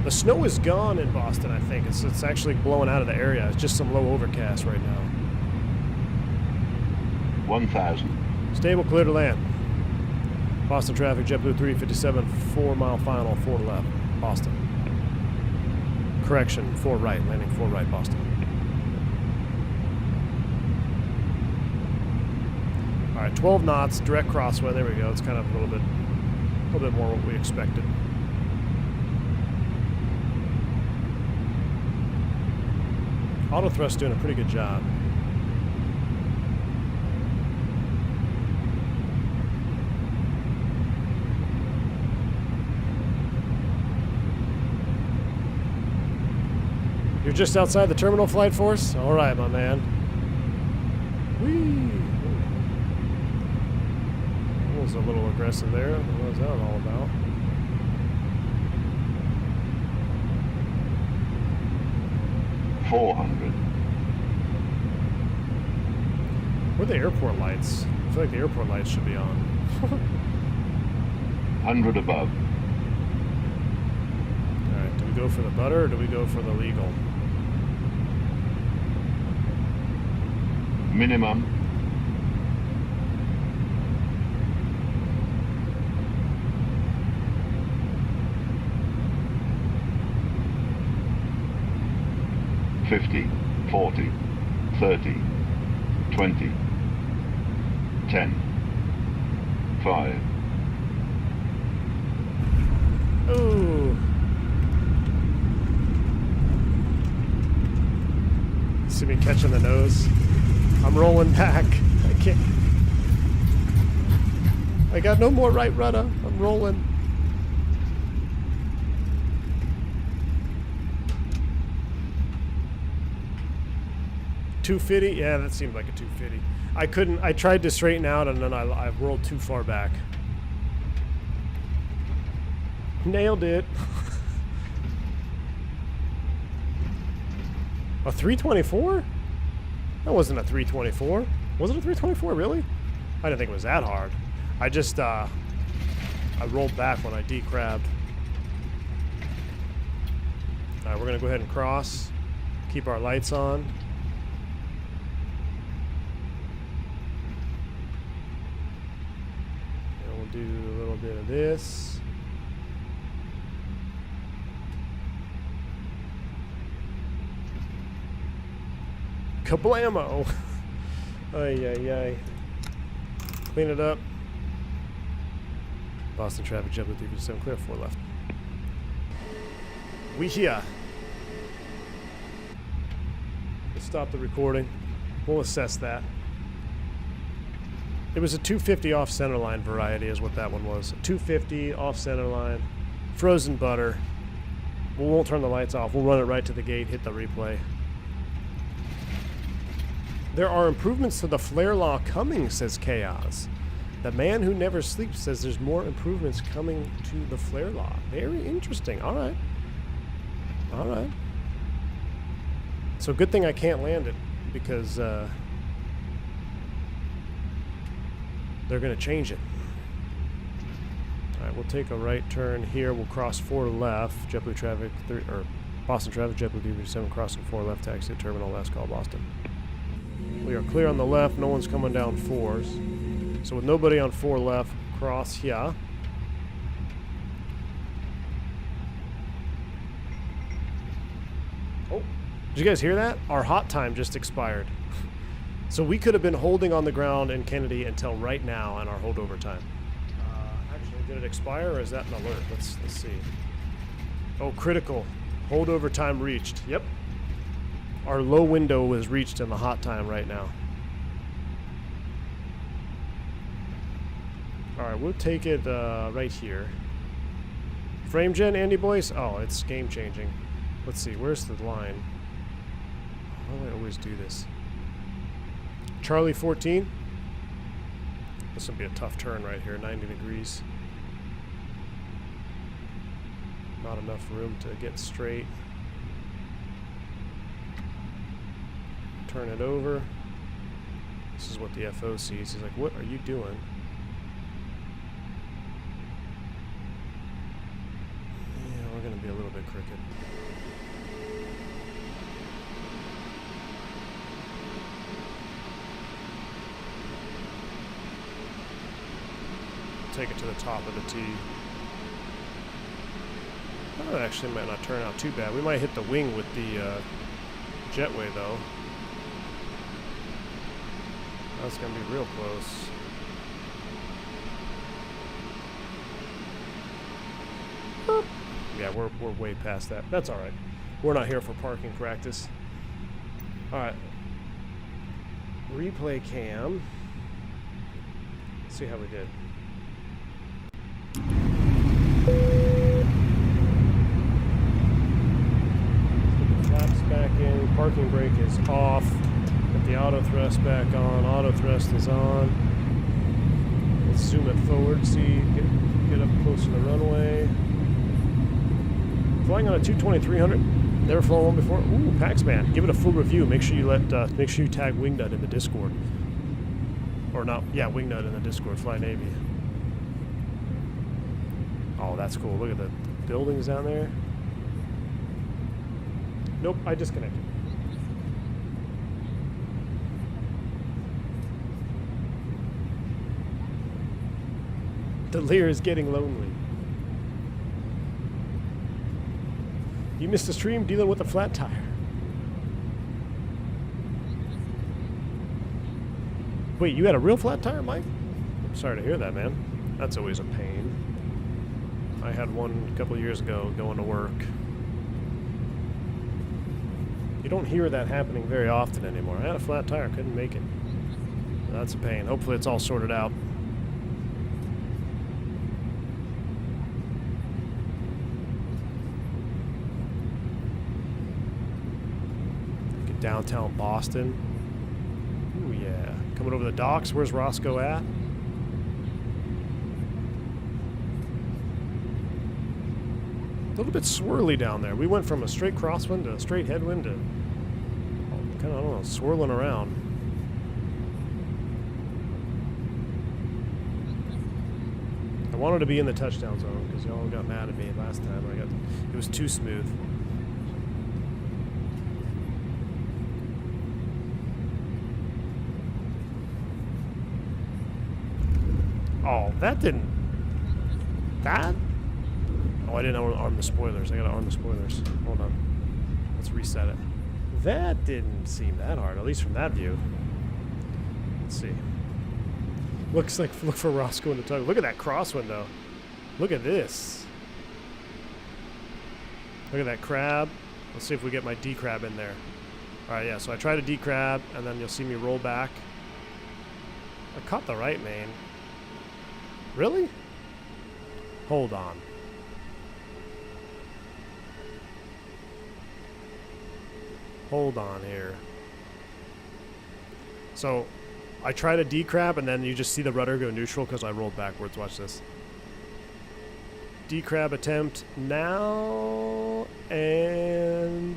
The snow is gone in Boston, I think. It's actually blowing out of the area. It's just some low overcast right now. 1,000. Stable, clear to land. Boston traffic, JetBlue 357, 4 mile final, 4 left. Boston. Correction, 4 right, landing 4 right, Boston. All right, 12 knots, direct crosswind. There we go. It's kind of a little bit more what we expected. Auto thrust doing a pretty good job. You're just outside the terminal, Flight Force? All right, my man. Whee! That was a little aggressive there. What was that all about? Where are the airport lights? I feel like the airport lights should be on. 100 above. Alright, do we go for the butter or do we go for the legal? Minimum. $50, 40, 30, 20, 10, 5. Ooh. See me catching the nose. I'm rolling back. I can't. I got no more right rudder. I'm rolling. $250? Yeah, that seemed like a $250. I couldn't. I tried to straighten out and then I rolled too far back. Nailed it. A 324? That wasn't a 324. Was it a 324, really? I didn't think it was that hard. I just, I rolled back when I decrabbed. Alright, we're gonna go ahead and cross. Keep our lights on. And we'll do a little bit of this. Kablamo! Ay, ay, ay. Clean it up. Boston traffic, JetBlue 357, clear, 4 left. We here. Let's stop the recording. We'll assess that. It was a 250 off centerline variety is what that one was. A 250 off centerline. Frozen butter. We won't turn the lights off. We'll run it right to the gate, hit the replay. There are improvements to the flare law coming, says Chaos. The man who never sleeps says there's more improvements coming to the flare law. Very interesting. All right. All right. So good thing I can't land it because they're going to change it. All right, we'll take a right turn here. We'll cross 4 left. JetBlue traffic, or Boston traffic, JetBlue 357 crossing 4 left, taxi to terminal, last call, Boston. We are clear on the left. No one's coming down 4s. So with nobody on 4 left, cross here. Oh, did you guys hear that? Our hot time just expired. So we could have been holding on the ground in Kennedy until right now on our holdover time. Actually, did it expire or is that an alert? Let's see. Oh, critical. Holdover time reached. Yep. Our low window was reached in the hot time right now. Alright, we'll take it right here. Frame gen, Andy boys? Oh, it's game changing. Let's see, where's the line? Why do I always do this? Charlie 14. This will be a tough turn right here, 90 degrees. Not enough room to get straight. Turn it over. This is what the FO sees. He's like, what are you doing? Yeah, we're going to be a little bit crooked. Take it to the top of the T. Oh, that actually might not turn out too bad. We might hit the wing with the jetway, though. That's going to be real close. Boop. Yeah, we're way past that. That's all right. We're not here for parking practice. All right. Replay cam. Let's see how we did. Flaps back in. Parking brake is off. Get the auto thrust back on. Auto thrust is on. Let's zoom it forward. See, get up close to the runway. Flying on a 220-300. Never flown one before. Ooh, Paxman. Give it a full review. Make sure you make sure you tag Wingnut in the Discord. Or not? Yeah, Wingnut in the Discord. Fly Navy. Oh, that's cool. Look at the buildings down there. Nope, I disconnected. The Lear is getting lonely. You missed a stream dealing with a flat tire. Wait, you had a real flat tire, Mike? I'm sorry to hear that, man. That's always a pain. I had one a couple of years ago going to work. You don't hear that happening very often anymore. I had a flat tire, couldn't make it. That's a pain. Hopefully it's all sorted out. Get downtown Boston. Ooh, yeah. Coming over the docks. Where's Roscoe at? A little bit swirly down there. We went from a straight crosswind to a straight headwind to kind of, I don't know, swirling around. I wanted to be in the touchdown zone because y'all got mad at me last time. It was too smooth. Oh, that didn't. That? Oh, I didn't arm the spoilers. I gotta arm the spoilers. Hold on. Let's reset it. That didn't seem that hard, at least from that view. Let's see. Looks like, look for Roscoe in the Toga. Look at that crosswind, though. Look at this. Look at that crab. Let's see if we get my D-crab in there. Alright, yeah, so I try to D-crab, and then you'll see me roll back. I caught the right main. Really? Hold on. Hold on here. So, I try to D-crab, and then you just see the rudder go neutral because I rolled backwards. Watch this. D-crab attempt now, and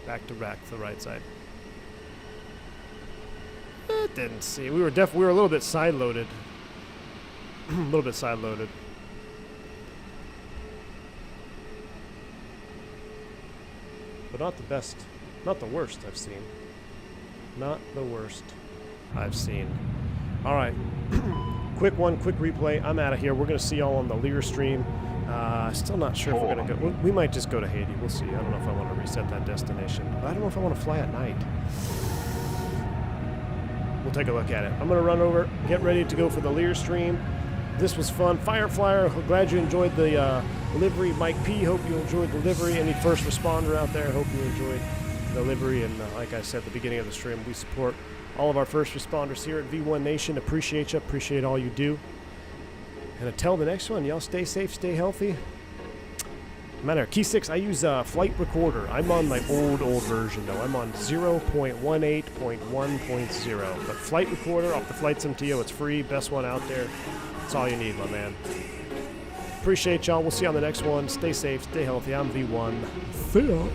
back to the right side. It didn't see. We were a little bit side loaded. A little bit side loaded. But not the best. Not the worst I've seen. Not the worst I've seen. Alright. quick replay. I'm out of here. We're going to see y'all on the Lear stream. Still not sure if we're going to go. We might just go to Haiti. We'll see. I don't know if I want to reset that destination. But I don't know if I want to fly at night. We'll take a look at it. I'm going to run over, get ready to go for the Lear stream. This was fun. Fireflyer, glad you enjoyed the livery. Mike P, hope you enjoyed the livery. Any first responder out there, hope you enjoyed the livery. And like I said at the beginning of the stream, we support all of our first responders here at V1 Nation. Appreciate you. Appreciate all you do. And until the next one, y'all stay safe, stay healthy. Matter. Key 6, I use Flight Recorder. I'm on my old version, though. I'm on 0.18.1.0. But Flight Recorder off the Flight SimTO, it's free. Best one out there. That's all you need, my man. Appreciate y'all. We'll see you on the next one. Stay safe, stay healthy. I'm V1. See ya.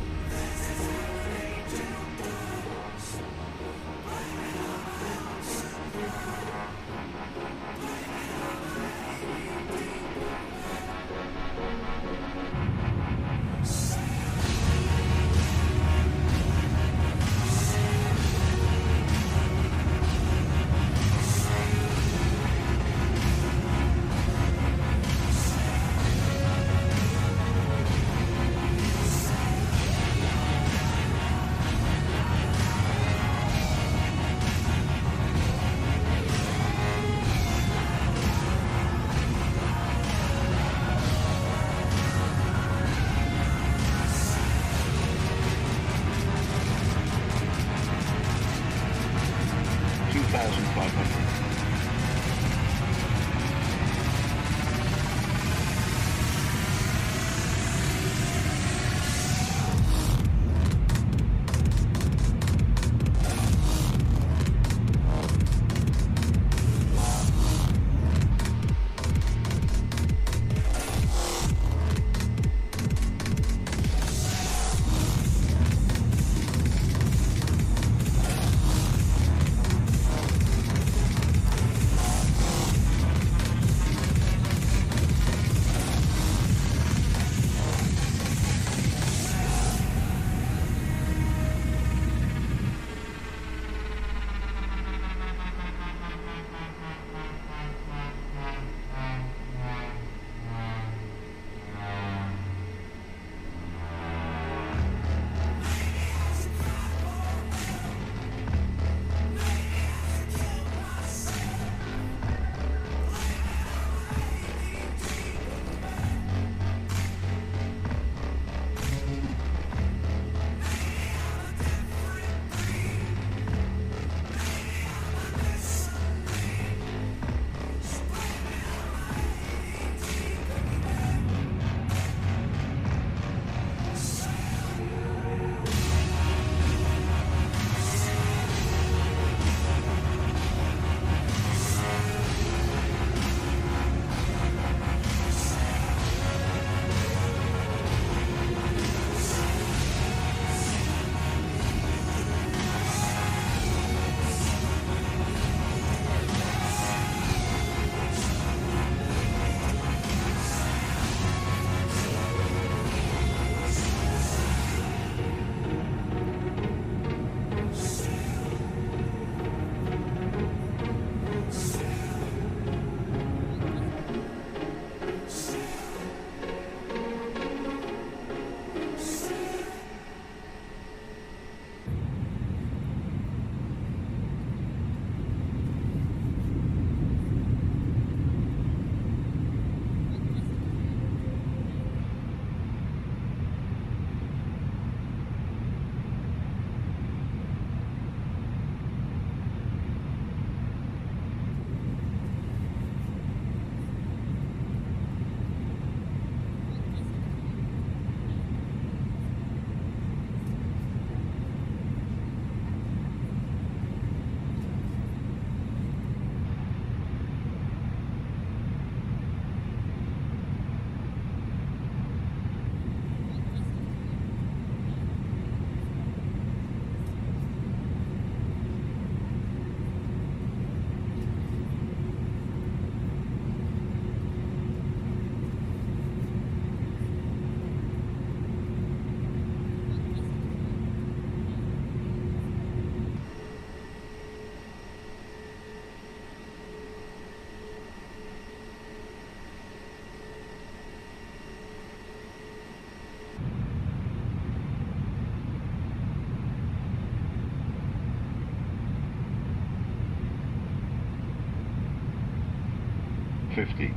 50,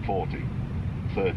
40, 30.